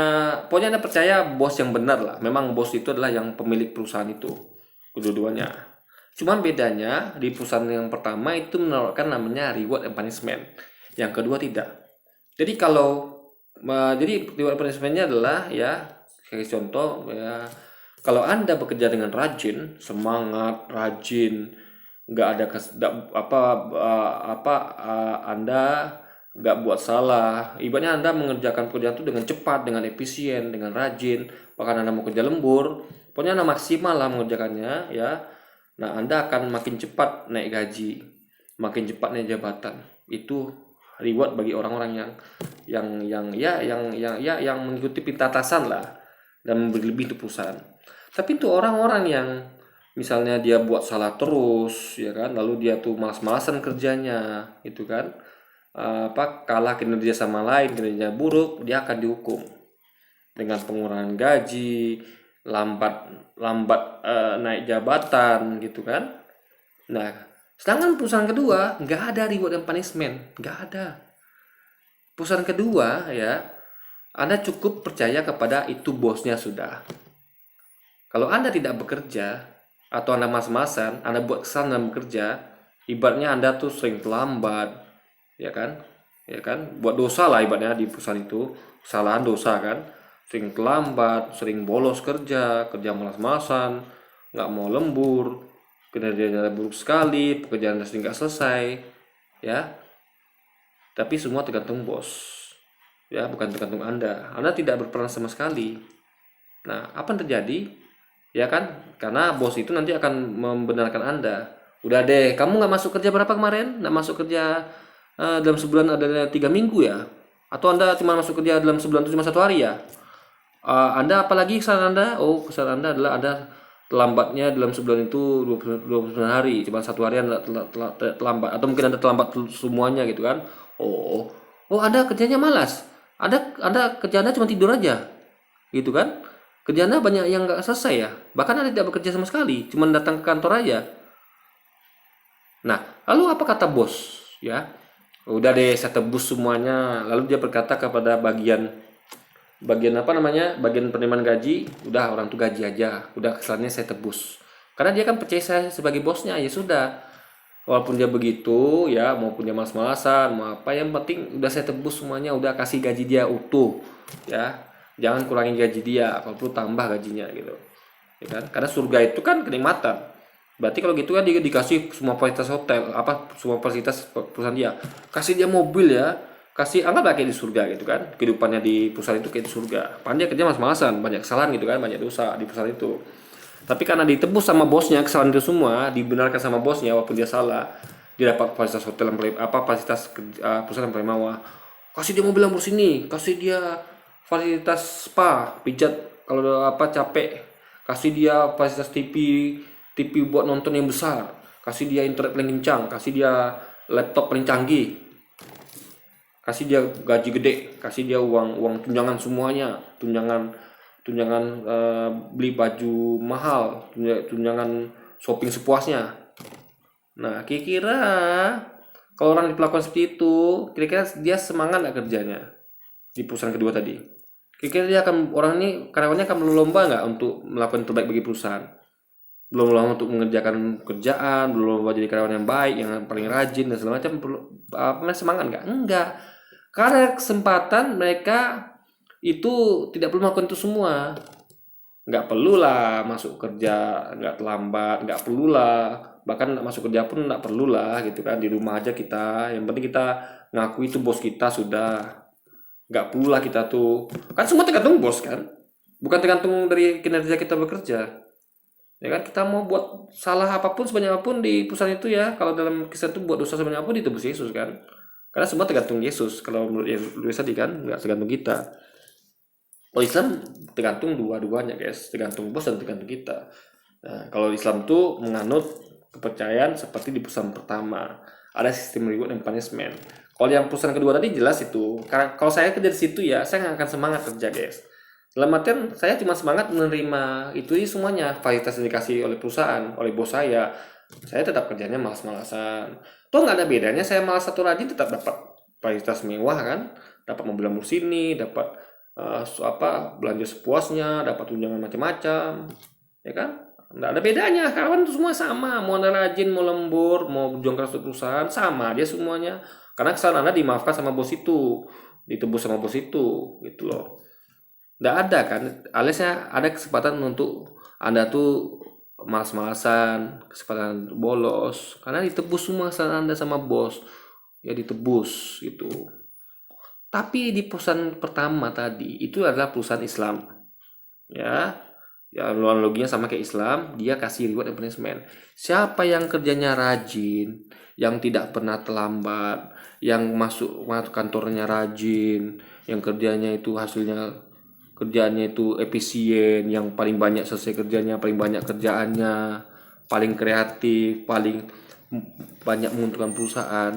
pokoknya Anda percaya bos yang benar lah. Memang bos itu adalah yang pemilik perusahaan itu, kedua-duanya. Cuman bedanya di perusahaan yang pertama itu menawarkan namanya reward and punishment, yang kedua tidak. Jadi jadi reward and punishmentnya adalah ya, kayak contoh ya, kalau Anda bekerja dengan rajin, semangat, rajin, nggak ada Anda nggak buat salah, ibaratnya Anda mengerjakan pekerjaan itu dengan cepat, dengan efisien, dengan rajin, bahkan Anda mau kerja lembur, pokoknya Anda maksimal lah mengerjakannya ya. Nah, Anda akan makin cepat naik gaji, makin cepat naik jabatan. Itu reward bagi orang-orang yang mengikuti perintah atasan lah dan memberi lebih untuk perusahaan. Tapi untuk orang-orang yang misalnya dia buat salah terus ya kan, lalu dia tuh malas-malasan kerjanya itu kan, kalah kinerja sama lain, kinerja buruk, dia akan dihukum dengan pengurangan gaji, lambat naik jabatan gitu kan. Nah, sedangkan perusahaan kedua nggak ada reward and punishment, nggak ada. Perusahaan kedua ya, Anda cukup percaya kepada itu bosnya sudah. Kalau Anda tidak bekerja atau Anda mas-masan, Anda buat kesalahan dalam bekerja, ibaratnya Anda tuh sering terlambat, ya kan, buat dosa lah ibaratnya di perusahaan itu, kesalahan dosa kan, sering terlambat, sering bolos kerja malas-malasan, nggak mau lembur, kinerjanya buruk sekali, pekerjaan sering nggak selesai, ya. Tapi semua tergantung bos, ya, bukan tergantung Anda. Anda tidak berperan sama sekali. Nah, apa yang terjadi? Ya kan, karena bos itu nanti akan membenarkan Anda. Udah deh, kamu nggak masuk kerja berapa kemarin? Nggak masuk kerja dalam sebulan ada 3 minggu ya, atau Anda cuma masuk kerja dalam sebulan itu cuma 1 hari ya. Anda apalagi kesalahan Anda? Kesalahan Anda adalah Anda terlambatnya dalam sebulan itu 29 hari, cuma 1 hari Anda terlambat, atau mungkin Anda terlambat semuanya gitu kan. Anda kerjanya malas, Anda kerja Anda cuma tidur aja gitu kan. Kerja Anda banyak yang nggak selesai ya, bahkan Anda tidak bekerja sama sekali, cuma datang ke kantor aja. Nah, lalu apa kata bos ya? Udah deh, saya tebus semuanya. Lalu dia berkata kepada bagian penerimaan gaji, udah orang tuh gaji aja, udah kesalahannya saya tebus. Karena dia kan percaya saya sebagai bosnya, ya sudah. Walaupun dia begitu ya, maupun dia malas-malasan, mau apa, yang penting udah saya tebus semuanya, udah kasih gaji dia utuh ya. Jangan kurangi gaji dia, kalau perlu tambah gajinya gitu. Ya kan? Karena surga itu kan kenikmatan. Berarti kalau gitu kan dia dikasih semua fasilitas hotel, semua fasilitas perusahaan dia. Kasih dia mobil ya, anggaplah kayak di surga gitu kan. Kehidupannya di perusahaan itu kayak di surga. Padahal dia kerja malas-malasan, banyak kesalahan gitu kan, banyak dosa di perusahaan itu. Tapi karena ditebus sama bosnya, kesalahan itu semua dibenarkan sama bosnya walaupun dia salah, dia dapat fasilitas hotel fasilitas perusahaan yang paling mewah. Kasih dia mobil Lamborghini, kasih dia fasilitas spa, pijat kalau capek. Kasih dia fasilitas TV buat nonton yang besar, kasih dia internet paling kencang, kasih dia laptop paling canggih, kasih dia gaji gede, kasih dia uang tunjangan semuanya, tunjangan beli baju mahal, tunjangan shopping sepuasnya. Nah, kira-kira kalau orang diperlakukan seperti itu, kira-kira dia semangat nggak kerjanya di perusahaan kedua tadi? Kira-kira orang ini karyawannya akan berlomba nggak untuk melakukan yang terbaik bagi perusahaan? Belum lama untuk mengerjakan kerjaan, belum lama jadi karyawan yang baik, yang paling rajin dan segala macam, semangat nggak? Enggak. Karena kesempatan mereka itu tidak perlu melakukan itu semua. Nggak perlu lah masuk kerja, nggak terlambat, nggak perlu lah. Bahkan masuk kerja pun nggak perlu lah gitu kan, di rumah aja kita. Yang penting kita ngaku itu bos kita sudah. Nggak perlu lah kita tuh. Kan semua tergantung bos kan. bukan tergantung dari kinerja kita bekerja. Ya kan, kita mau buat salah apapun sebanyak apapun di perusahaan itu ya, kalau dalam kisah itu buat dosa sebanyak apapun ditebus Yesus kan. Karena semua tergantung Yesus. Kalau menurut Yesus tadi kan nggak tergantung kita. Kalau Islam tergantung dua-duanya guys, tergantung bos dan tergantung kita. Nah, kalau Islam tuh menganut kepercayaan seperti di perusahaan pertama, ada sistem reward dan punishment. Kalau yang perusahaan kedua tadi jelas itu, karena kalau saya kerja di situ ya, saya nggak akan semangat kerja guys. Dalam artian saya cuma semangat menerima itu semuanya, fasilitas yang dikasih oleh perusahaan, oleh bos saya. Saya tetap kerjanya malas-malasan. Toh nggak ada bedanya saya malas atau rajin tetap dapat fasilitas mewah kan, dapat mobil Lamborghini, dapat belanja sepuasnya, dapat tunjangan macam-macam, ya kan? Nggak ada bedanya, kawan itu semua sama, mau anda rajin, mau lembur, mau berjuang keras untuk perusahaan, sama dia semuanya. Karena kesalahan anda dimaafkan sama bos itu, ditebus sama bos itu, gitu loh. Nggak ada kan, aliasnya ada kesempatan untuk anda tuh malas-malasan, kesempatan bolos, karena ditebus semua kesalahan anda sama bos, ya ditebus gitu. Tapi di perusahaan pertama tadi itu adalah perusahaan Islam, ya analoginya sama kayak Islam, dia kasih reward dan punishment. Siapa yang kerjanya rajin, yang tidak pernah terlambat, yang masuk kantornya rajin, yang kerjanya itu kerjaannya itu efisien, yang paling banyak selesai kerjanya, paling banyak kerjaannya, paling kreatif, paling banyak menguntungkan perusahaan,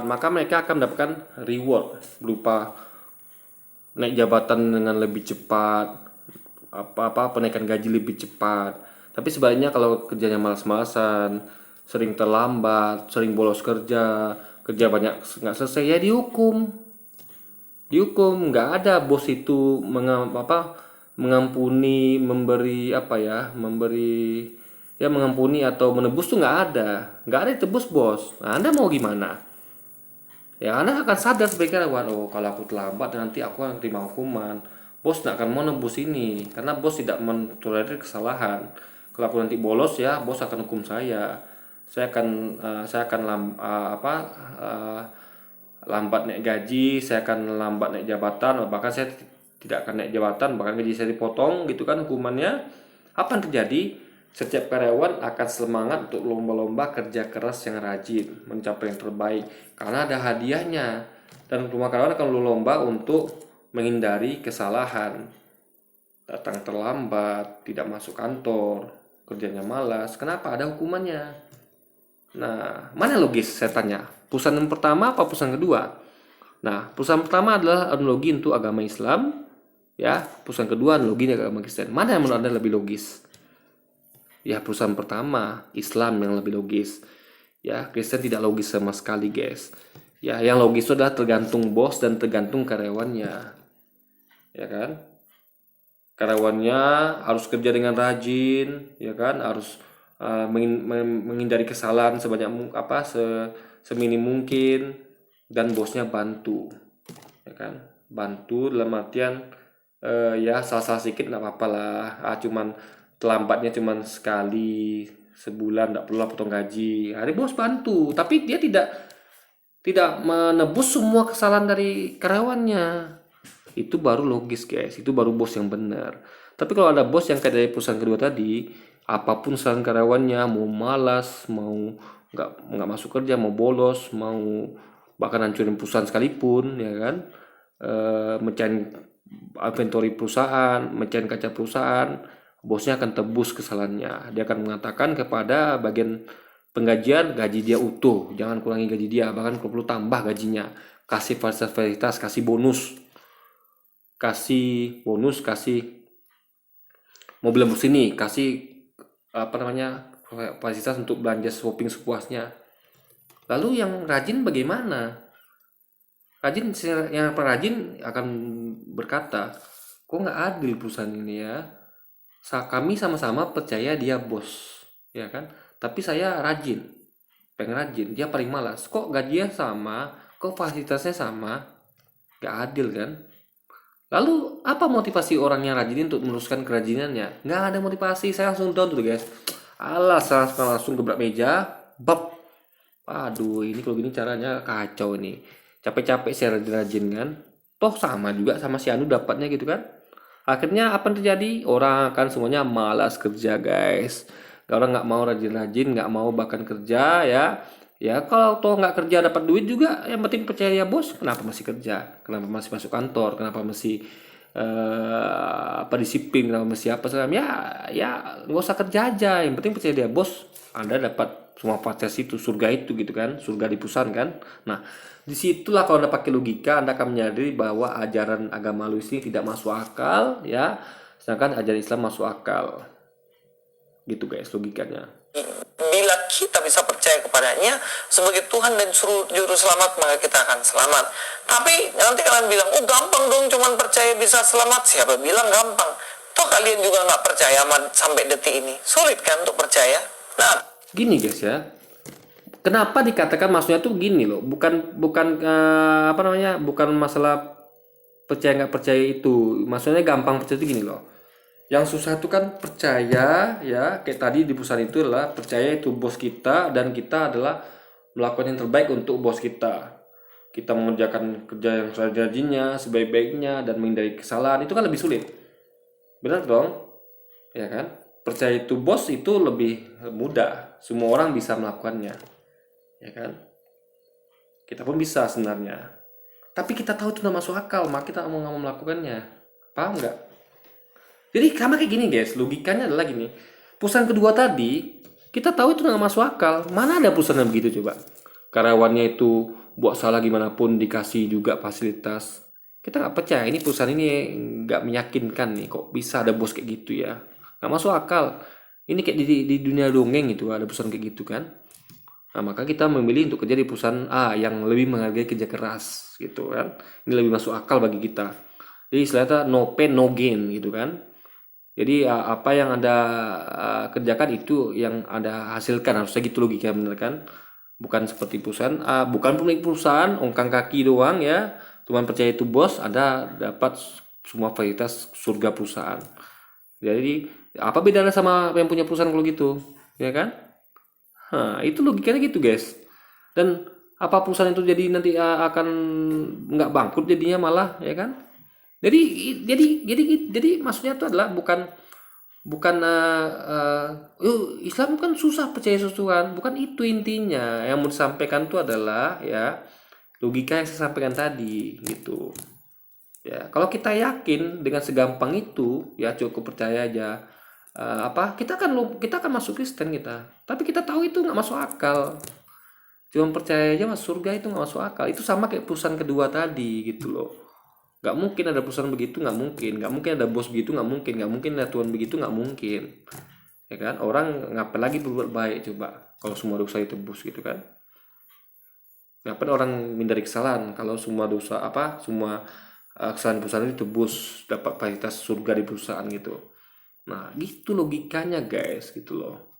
maka mereka akan mendapatkan reward berupa naik jabatan dengan lebih cepat, penaikan gaji lebih cepat. Tapi sebaliknya kalau kerjanya malas-malasan, sering terlambat, sering bolos kerja banyak nggak selesai, ya dihukum. Nggak ada bos itu mengampuni, mengampuni atau menebus tuh nggak ada ditebus bos. Nah, anda mau gimana? Ya anda akan sadar sebaiknya, waduh kalau aku terlambat nanti aku akan terima hukuman. Bos nggak akan mau nebus ini karena bos tidak mentolerir kesalahan. Kalau aku nanti bolos ya bos akan hukum saya. Saya akan lambat naik gaji, saya akan lambat naik jabatan, bahkan saya tidak akan naik jabatan, bahkan gaji saya dipotong gitu kan hukumannya. Apa yang terjadi? Setiap karyawan akan semangat untuk lomba-lomba kerja keras yang rajin, mencapai yang terbaik karena ada hadiahnya. Dan semua karyawan akan lomba untuk menghindari kesalahan, datang terlambat, tidak masuk kantor, kerjanya malas. Kenapa? Ada hukumannya. Nah, mana logis saya tanya? Perusahaan yang pertama apa perusahaan kedua? Nah, perusahaan pertama adalah analogi untuk agama Islam, ya. Perusahaan kedua analogi untuk agama Kristen. Mana yang menurut Anda lebih logis? Ya, perusahaan pertama Islam yang lebih logis. Ya, Kristen tidak logis sama sekali, guys. Ya, yang logis itu adalah tergantung bos dan tergantung karyawannya. Ya kan? Karyawannya harus kerja dengan rajin, ya kan? Harus menghindari kesalahan seminim mungkin, dan bosnya bantu, ya kan? Bantu dalam artian ya salah sedikit nggak apa-apa lah, cuman terlambatnya cuman sekali sebulan nggak perlu potong gaji, hari bos bantu, tapi dia tidak menebus semua kesalahan dari karyawannya. Itu baru logis guys, itu baru bos yang benar. Tapi kalau ada bos yang kayak dari perusahaan kedua tadi, apapun kesalahan karyawannya, mau malas, mau nggak masuk kerja, mau bolos, mau bahkan hancurin perusahaan sekalipun, ya kan, mecahin inventory perusahaan, mecahin kaca perusahaan, bosnya akan tebus kesalahannya. Dia akan mengatakan kepada bagian penggajian, gaji dia utuh, jangan kurangi gaji dia, bahkan kalau perlu tambah gajinya, kasih fasilitas, kasih bonus, kasih mobil Lamborghini, kasih fasilitas untuk belanja shopping sepuasnya. Lalu yang rajin bagaimana? Yang rajin akan berkata, kok nggak adil perusahaan ini ya? Kami sama-sama percaya dia bos, ya kan? Tapi saya pengen rajin, dia paling malas. Kok gajinya sama, kok fasilitasnya sama? Nggak adil kan? Lalu apa motivasi orang yang rajin untuk meneruskan kerajinannya? Nggak ada motivasi, saya langsung down tuh guys. Saya langsung gebrak meja, bab. Aduh, ini kalau gini caranya kacau ini. capek-capek saya rajin-rajin kan, toh sama juga sama si Anu dapatnya gitu kan. Akhirnya apa yang terjadi? Orang akan semuanya malas kerja guys. Orang nggak mau rajin-rajin, nggak mau bahkan kerja ya. Ya kalau toh nggak kerja dapat duit juga, yang penting percaya ya bos. Kenapa masih kerja? Kenapa masih masuk kantor? Kenapa masih apa disiplin? Kenapa masih apa segala? Ya nggak usah kerja aja. Yang penting percaya dia bos. Anda dapat semua fasilitas itu, surga itu gitu kan, surga di Pusan kan. Nah disitulah kalau Anda pakai logika, Anda akan menyadari bahwa ajaran agama lu ini tidak masuk akal ya, sedangkan ajaran Islam masuk akal gitu guys logikanya. Bila kita bisa percaya kepadanya sebagai Tuhan dan juru selamat, maka kita akan selamat. Tapi nanti kalian bilang, oh gampang dong cuman percaya bisa selamat. Siapa bilang gampang? Toh kalian juga nggak percaya sampai detik ini. Sulit kan untuk percaya? Nah, Gini guys ya, kenapa dikatakan maksudnya tuh gini loh, bukan apa namanya, bukan masalah percaya nggak percaya itu, maksudnya gampang percaya itu gini loh. Yang susah itu kan percaya ya, kayak tadi di Pusan itu adalah percaya itu bos kita dan kita adalah melakukan yang terbaik untuk bos kita. Kita mengerjakan kerja yang selanjutnya sebaik-baiknya dan menghindari kesalahan, itu kan lebih sulit. Benar dong? Ya kan? Percaya itu bos itu lebih mudah. Semua orang bisa melakukannya. Ya kan? Kita pun bisa sebenarnya. Tapi kita tahu itu nggak masuk akal, maka kita nggak mau melakukannya. Paham nggak? Jadi sama kayak gini guys, logikanya adalah gini. Perusahaan kedua tadi, kita tahu itu nggak masuk akal. Mana ada perusahaan yang begitu coba? Karyawannya itu buat salah gimana pun dikasih juga fasilitas. Kita nggak percaya ini perusahaan ini nggak meyakinkan nih. Kok bisa ada bos kayak gitu ya? Nggak masuk akal. Ini kayak di dunia dongeng itu ada perusahaan kayak gitu kan. Nah, maka kita memilih untuk kerja di perusahaan A yang lebih menghargai kerja keras gitu kan. Ini lebih masuk akal bagi kita. Jadi istilahnya no pain no gain gitu kan. Jadi apa yang Anda kerjakan itu yang Anda hasilkan, harusnya gitu logika bener kan. Bukan seperti perusahaan bukan pemilik perusahaan ongkang kaki doang ya, cuman percaya itu bos, Anda dapat semua fasilitas surga perusahaan. Jadi apa bedanya sama yang punya perusahaan kalau gitu, ya kan? Itu logikanya gitu guys. Dan apa perusahaan itu jadi nanti akan nggak bangkrut jadinya malah, ya kan? Jadi jadi maksudnya itu adalah bukan Islam kan susah percaya sesuatu, bukan itu intinya. Yang mau disampaikan itu adalah ya logika yang saya sampaikan tadi gitu. Ya, kalau kita yakin dengan segampang itu ya cukup percaya aja. Kita akan masuk Kristen kita. Tapi kita tahu itu nggak masuk akal. Cuma percaya aja masuk surga itu nggak masuk akal. Itu sama kayak perusahaan kedua tadi gitu loh. Nggak mungkin ada perusahaan begitu, nggak mungkin ada bos begitu, nggak mungkin ada tuan begitu, nggak mungkin, ya kan? Orang ngapain lagi berbuat baik coba kalau semua dosa ditebus gitu kan? Ngapain orang menghindari kesalahan kalau semua dosa semua kesalahan perusahaan ditebus, dapat fasilitas surga di perusahaan gitu. Nah gitu logikanya guys gitu loh.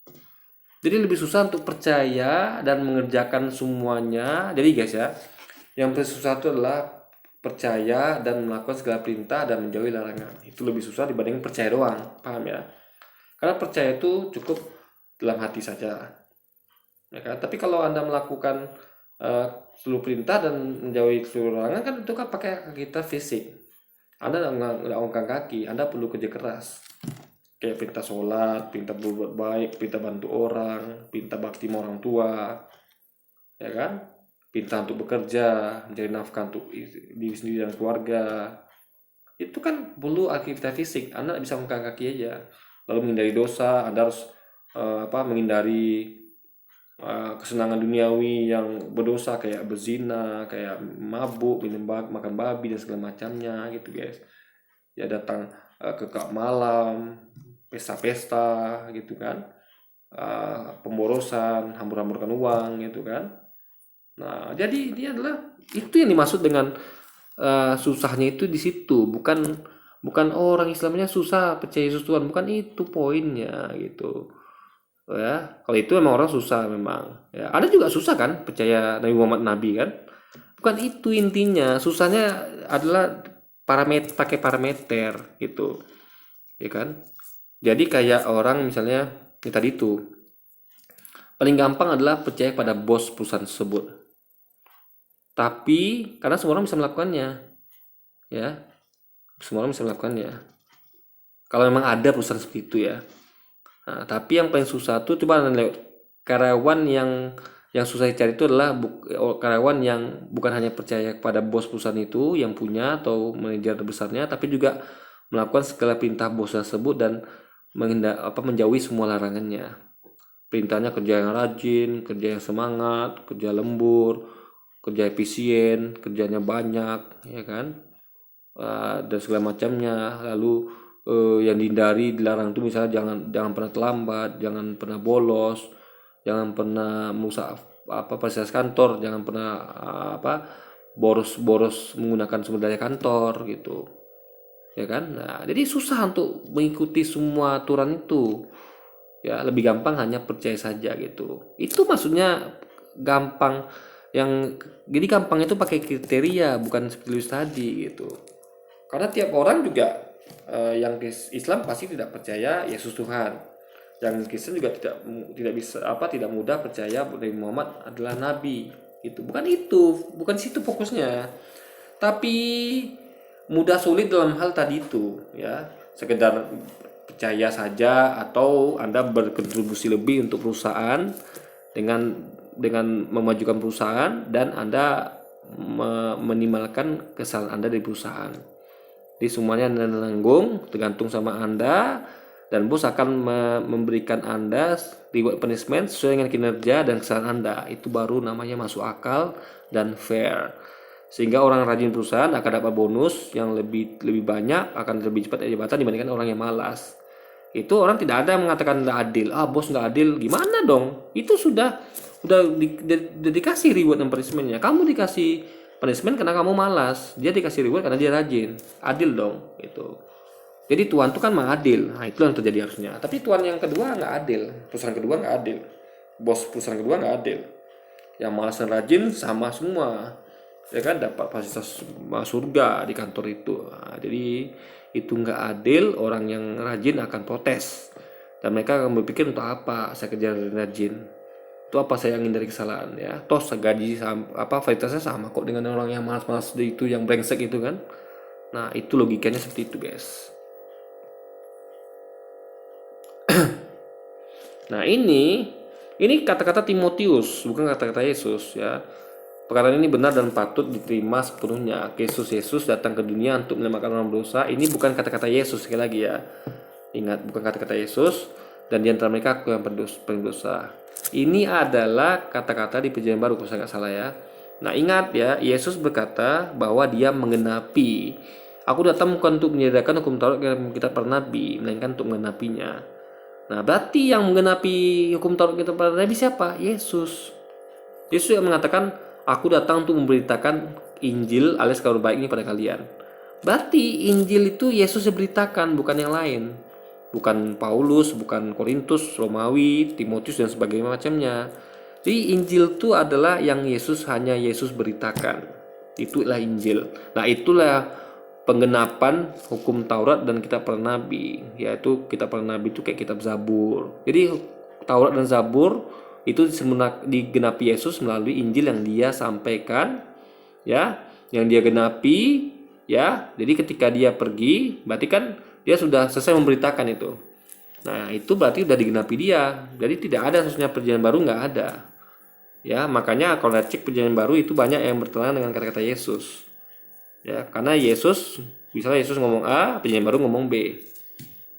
Jadi lebih susah untuk percaya dan mengerjakan semuanya. Jadi guys ya, yang paling susah itu adalah percaya dan melakukan segala perintah dan menjauhi larangan. Itu lebih susah dibanding percaya doang, paham ya? Karena percaya itu cukup dalam hati saja, ya kan? Tapi kalau Anda melakukan seluruh perintah dan menjauhi seluruh larangan kan itu kan pakai kita fisik. Anda nggak ongkang kaki, Anda perlu kerja keras. Kayak perintah sholat, perintah berbuat baik, perintah bantu orang, perintah bakti sama orang tua, ya kan? Pintar untuk bekerja, mencari nafkah untuk diri sendiri dan keluarga. Itu kan perlu aktivitas fisik. Anda bisa mengangkat kaki aja. Lalu menghindari dosa, Anda harus menghindari kesenangan duniawi yang berdosa kayak berzina, kayak mabuk, makan babi dan segala macamnya gitu guys. Ya datang ke klub malam, pesta-pesta gitu kan. Pemborosan, hambur-hamburkan uang gitu kan. Nah, jadi ini adalah itu yang dimaksud dengan susahnya itu di situ, bukan orang Islamnya susah percaya Yesus Tuhan, bukan itu poinnya gitu. Ya, kalau itu memang orang susah memang. Ya, ada juga susah kan percaya Nabi Muhammad Nabi kan? Bukan itu intinya. Susahnya adalah pakai parameter gitu. Ya kan? Jadi kayak orang misalnya tadi itu paling gampang adalah percaya pada bos perusahaan tersebut. Tapi karena semua orang bisa melakukannya, ya, semua orang bisa melakukannya. Kalau memang ada perusahaan seperti itu ya. Nah, tapi yang paling susah tuh coba karyawan yang susah dicari itu adalah karyawan yang bukan hanya percaya kepada bos perusahaan itu yang punya atau manajer besarnya, tapi juga melakukan segala perintah bos tersebut dan menjauhi semua larangannya. Perintahnya kerja yang rajin, kerja yang semangat, kerja lembur, kerja efisien, kerjanya banyak, ya kan, dan segala macamnya. Lalu yang dihindari, dilarang itu misalnya jangan pernah terlambat, jangan pernah bolos, jangan pernah merusak fasilitas kantor, jangan pernah boros menggunakan sumber daya kantor gitu, ya kan. Nah, jadi susah untuk mengikuti semua aturan itu, ya. Lebih gampang hanya percaya saja gitu. Itu maksudnya gampang, jadi gampang itu pakai kriteria, bukan seperti tadi gitu. Karena tiap orang juga yang Islam pasti tidak percaya Yesus Tuhan. Yang Kristen juga tidak mudah percaya Nabi Muhammad adalah nabi. Bukan situ fokusnya. Tapi mudah sulit dalam hal tadi itu, ya. Sekedar percaya saja atau Anda berkontribusi lebih untuk perusahaan dengan memajukan perusahaan, dan Anda minimalkan kesalahan Anda di perusahaan. Jadi semuanya Anda nanggung, tergantung sama Anda, dan bos akan memberikan Anda reward punishment sesuai dengan kinerja dan kesalahan Anda. Itu baru namanya masuk akal dan fair. Sehingga orang rajin perusahaan akan dapat bonus yang lebih banyak, akan lebih cepat jabatan dibandingkan orang yang malas. Itu orang tidak ada yang mengatakan tidak adil. Bos nggak adil, gimana dong? Itu sudah dikasih reward dan punishmentnya. Kamu dikasih punishment karena kamu malas, dia dikasih reward karena dia rajin. Adil dong itu. Jadi Tuhan itu kan adil. Nah, itu yang terjadi harusnya. Tapi Tuhan yang kedua nggak adil, perusahaan kedua nggak adil, bos perusahaan kedua nggak adil. Yang malas dan rajin sama semua, ya kan, dapat fasilitas surga di kantor itu. Nah, jadi itu nggak adil. Orang yang rajin akan protes, dan mereka akan berpikir, untuk apa saya kerja rajin? Itu apa saya ingin dari kesalahan, ya? Toh gaji fasilitasnya sama kok dengan orang yang malas-malas itu, yang brengsek itu kan. Nah, itu logikanya seperti itu, guys. Nah, ini kata-kata Timotius, bukan kata-kata Yesus, ya. Perkataan ini benar dan patut diterima sepenuhnya. Yesus datang ke dunia untuk menyelamatkan orang berdosa. Ini bukan kata-kata Yesus, sekali lagi ya. Ingat, bukan kata-kata Yesus. Dan di antara mereka aku yang berdosa. Ini adalah kata-kata di Perjanjian Baru, kalau saya nggak salah ya. Nah, ingat ya, Yesus berkata bahwa dia menggenapi. Aku datang bukan untuk menyediakan hukum Taurat dan kitab para nabi, melainkan untuk menggenapinya. Nah, berarti yang menggenapi hukum Taurat dan kitab para nabi siapa? Yesus. Yesus yang mengatakan, aku datang untuk memberitakan Injil alias kabar baik ini pada kalian. Berarti Injil itu Yesus yang beritakan, bukan yang lain. Bukan Paulus, bukan Korintus, Romawi, Timotius dan sebagainya macamnya. Jadi Injil itu adalah yang hanya Yesus beritakan. Itulah Injil. Nah, itulah penggenapan hukum Taurat dan kitab para nabi. Yaitu kitab para nabi itu kayak kitab Zabur. Jadi Taurat dan Zabur itu digenapi Yesus melalui Injil yang dia sampaikan, ya, yang dia genapi, ya. Jadi ketika dia pergi, berarti kan dia sudah selesai memberitakan itu. Nah, itu berarti sudah digenapi dia. Jadi tidak ada sesuatu Perjanjian Baru, nggak ada. Ya, makanya kalau cek Perjanjian Baru itu banyak yang bertentangan dengan kata-kata Yesus. Ya, karena misalnya Yesus ngomong A, Perjanjian Baru ngomong B.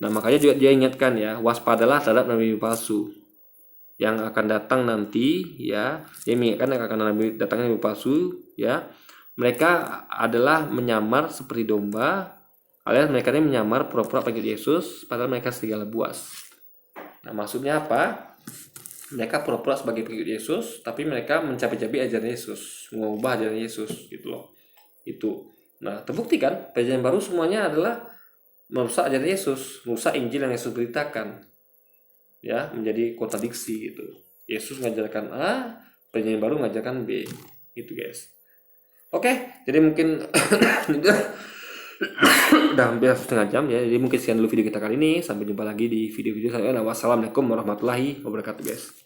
Nah, makanya juga dia ingatkan ya, waspadalah terhadap nabi palsu yang akan datang nanti, ya. Dia mengingatkan akan datangnya nabi palsu, ya. Mereka adalah menyamar seperti domba, alias mereka ini menyamar pura-pura pengikut Yesus, padahal mereka serigala buas. Nah, maksudnya apa? Mereka pura-pura sebagai pengikut Yesus, tapi mereka mencapai-capai ajaran Yesus, mengubah ajaran Yesus, gitu loh. Itu. Nah, terbukti kan? Perjanjian Baru semuanya adalah merusak ajaran Yesus, merusak Injil yang Yesus beritakan. Ya, menjadi kontradiksi gitu. Yesus ngajarkan A, Perjanjian Baru ngajarkan B. Gitu, guys. Oke, jadi mungkin udah hampir setengah jam ya. Jadi mungkin sekian dulu video kita kali ini. Sampai jumpa lagi di video-video selanjutnya. Wassalamualaikum warahmatullahi wabarakatuh, guys.